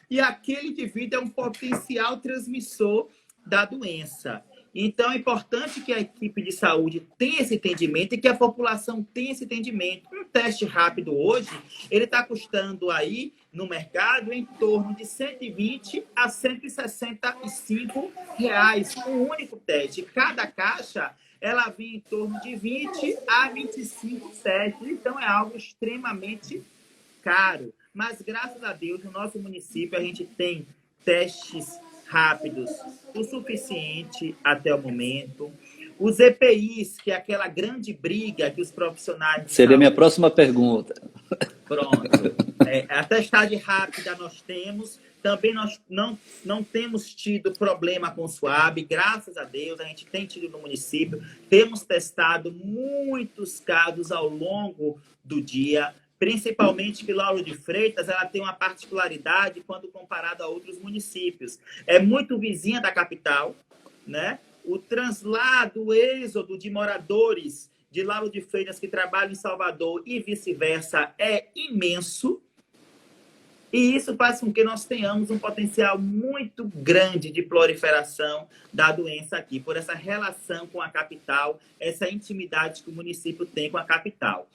E aquele indivíduo é um potencial transmissor da doença. Então, é importante que a equipe de saúde tenha esse entendimento e que a população tenha esse entendimento. Um teste rápido hoje, ele está custando aí no mercado em torno de 120 a 165 reais. Um único teste. Cada caixa ela vinha em torno de 20 a 25 testes. Então, é algo extremamente caro. Mas, graças a Deus, no nosso município, a gente tem testes rápidos o suficiente até o momento. Os EPIs, que é aquela grande briga que os profissionais... Seria a minha próxima pergunta. Pronto. A testagem rápida nós temos. Também nós não temos tido problema com o SWAB, graças a Deus, a gente tem tido no município, temos testado muitos casos ao longo do dia, principalmente que Lauro de Freitas, ela tem uma particularidade quando comparada a outros municípios. É muito vizinha da capital, né? O translado, o êxodo de moradores de Lauro de Freitas que trabalham em Salvador e vice-versa é imenso. E isso faz com que nós tenhamos um potencial muito grande de proliferação da doença aqui, por essa relação com a capital, essa intimidade que o município tem com a capital.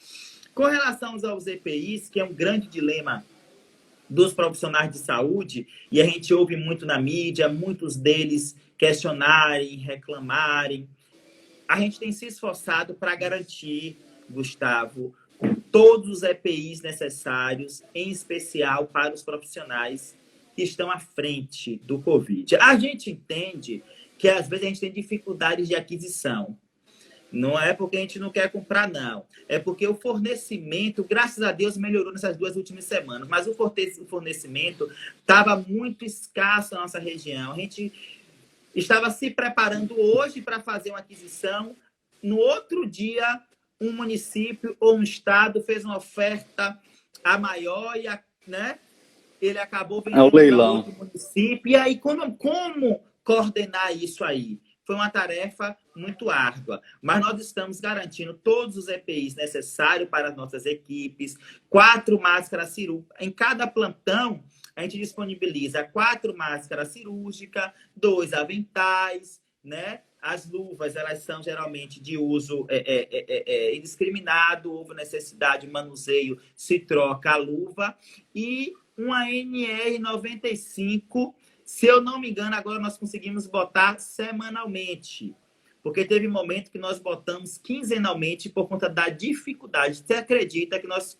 Com relação aos EPIs, que é um grande dilema dos profissionais de saúde, e a gente ouve muito na mídia, muitos deles questionarem, reclamarem, a gente tem se esforçado para garantir, Gustavo, todos os EPIs necessários, em especial para os profissionais que estão à frente do Covid. A gente entende que, às vezes, a gente tem dificuldades de aquisição. Não é porque a gente não quer comprar, não. É porque o fornecimento, graças a Deus, melhorou nessas 2 últimas semanas. Mas o fornecimento estava muito escasso na nossa região. A gente estava se preparando hoje para fazer uma aquisição. No outro dia, um município ou um estado fez uma oferta a maior e né, ele acabou vendendo para outro município. E aí, como coordenar isso aí? foi uma tarefa muito árdua, mas nós estamos garantindo todos os EPIs necessários para as nossas equipes, 4 máscaras cirúrgicas. Em cada plantão, a gente disponibiliza 4 máscaras cirúrgicas, 2 aventais, né? As luvas, elas são geralmente de uso indiscriminado, houve necessidade de manuseio, se troca a luva, e uma NR95, se eu não me engano, agora nós conseguimos botar semanalmente, porque teve momento que nós botamos quinzenalmente por conta da dificuldade. Você acredita que nós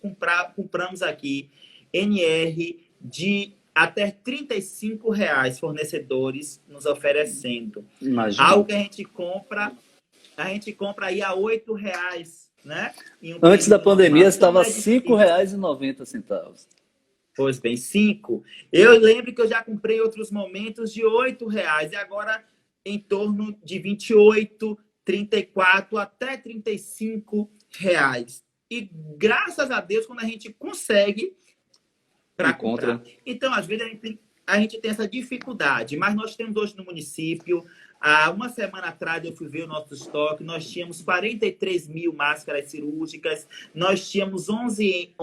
compramos aqui NR de até R$ 35 fornecedores nos oferecendo. Imagina. Algo que a gente compra aí a R$ 8, né? Antes da pandemia estava R$ 5,90. Pois bem, 5. Eu lembro que eu já comprei outros momentos de R$ 8 e agora em torno de 28, 34 até R$ 35. E graças a Deus, quando a gente consegue para comprar. Então, às vezes, a gente tem essa dificuldade, mas nós temos hoje no município, há uma semana atrás eu fui ver o nosso estoque, nós tínhamos 43 mil máscaras cirúrgicas, nós tínhamos 11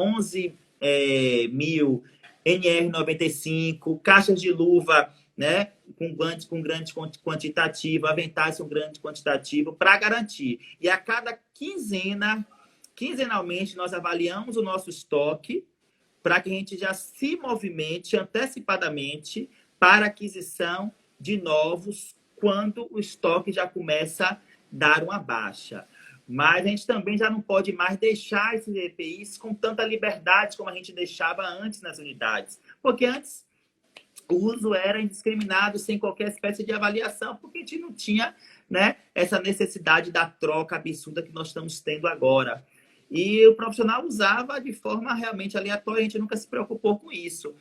mil NR95, caixas de luva, né, com grande quantitativo, aventais com grande quantitativo, para garantir. E a cada quinzenalmente, nós avaliamos o nosso estoque para que a gente já se movimente antecipadamente para aquisição de novos quando o estoque já começa a dar uma baixa. Mas a gente também já não pode mais deixar esses EPIs com tanta liberdade como a gente deixava antes nas unidades. Porque antes o uso era indiscriminado, sem qualquer espécie de avaliação, porque a gente não tinha, né, essa necessidade da troca absurda que nós estamos tendo agora. E o profissional usava de forma realmente aleatória, a gente nunca se preocupou com isso.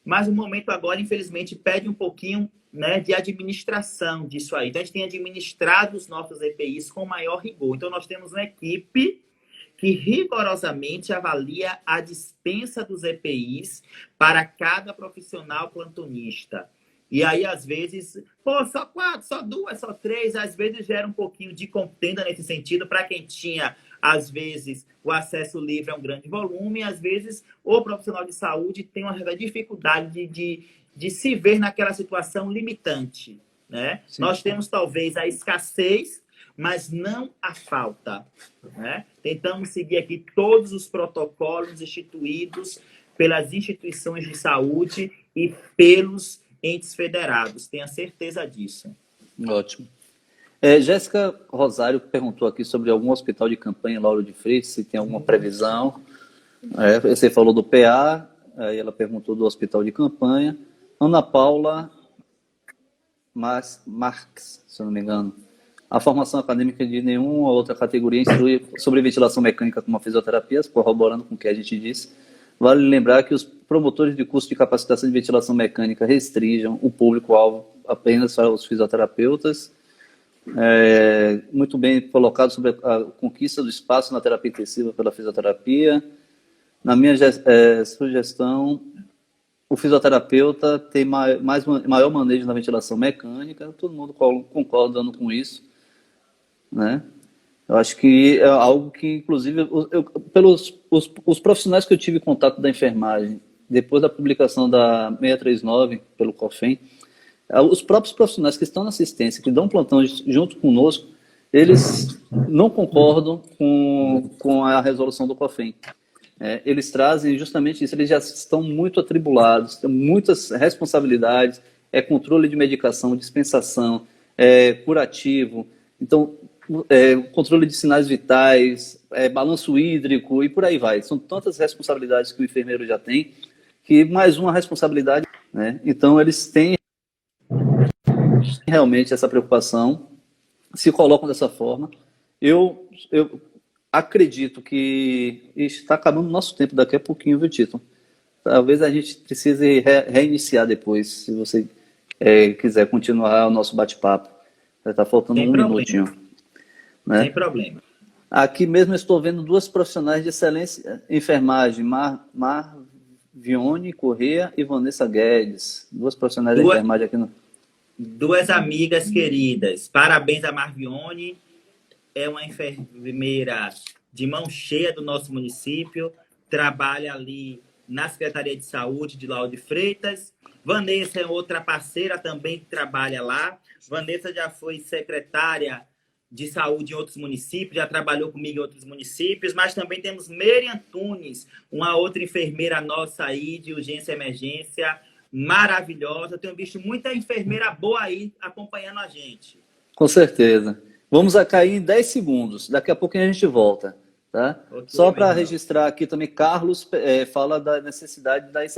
Mas o momento agora, infelizmente, pede um pouquinho, né, de administração disso aí. Então, a gente tem administrado os nossos EPIs com maior rigor. Então, nós temos uma equipe que rigorosamente avalia a dispensa dos EPIs para cada profissional plantonista. E aí, às vezes, só 4, só 2, só 3, às vezes gera um pouquinho de contenda nesse sentido para quem tinha, às vezes, o acesso livre a um grande volume, às vezes, o profissional de saúde tem uma dificuldade de se ver naquela situação limitante, né? Sim. Nós temos, talvez, a escassez, mas não a falta, né? Tentamos seguir aqui todos os protocolos instituídos pelas instituições de saúde e pelos entes federados. Tenha certeza disso. Ótimo. Jéssica Rosário perguntou aqui sobre algum hospital de campanha em Lauro de Freitas, se tem alguma previsão. Você falou do PA, aí ela perguntou do hospital de campanha. Ana Paula Marques, se eu não me engano. A formação acadêmica de nenhuma outra categoria instrui sobre ventilação mecânica como a fisioterapia, corroborando com o que a gente disse. Vale lembrar que os promotores de curso de capacitação de ventilação mecânica restringam o público-alvo apenas para os fisioterapeutas. Muito bem colocado sobre a conquista do espaço na terapia intensiva pela fisioterapia. Na minha sugestão, o fisioterapeuta tem maior manejo na ventilação mecânica. Todo mundo concordando com isso, né? Eu acho que é algo que, inclusive, pelos os profissionais que eu tive contato da enfermagem, depois da publicação da 639 pelo COFEM, os próprios profissionais que estão na assistência, que dão plantão junto conosco, eles não concordam com a resolução do COFEM. Eles trazem justamente isso, eles já estão muito atribulados, têm muitas responsabilidades, controle de medicação, dispensação, curativo, então, controle de sinais vitais, balanço hídrico e por aí vai. São tantas responsabilidades que o enfermeiro já tem, que mais uma responsabilidade, né? Então, eles têm realmente essa preocupação, se colocam dessa forma. Eu acredito que está acabando o nosso tempo daqui a pouquinho, viu, Tito? Talvez a gente precise reiniciar depois, se você quiser continuar o nosso bate-papo. Está faltando um minutinho. Né? Sem problema. Aqui mesmo estou vendo duas profissionais de excelência em enfermagem, Marvione Corrêa e Vanessa Guedes. Duas profissionais de enfermagem aqui no... duas amigas queridas. Parabéns a Marvione, é uma enfermeira de mão cheia do nosso município, trabalha ali na Secretaria de Saúde de Lauro de Freitas. Vanessa é outra parceira também que trabalha lá. Vanessa já foi secretária de saúde em outros municípios, já trabalhou comigo em outros municípios, mas também temos Meire Antunes, uma outra enfermeira nossa aí de urgência e emergência, maravilhosa. Eu tenho visto muita enfermeira boa aí acompanhando a gente. Com certeza. Vamos a cair em 10 segundos. Daqui a pouquinho a gente volta. Tá? Ok, Só meu para irmão. registrar aqui também, Carlos fala da necessidade da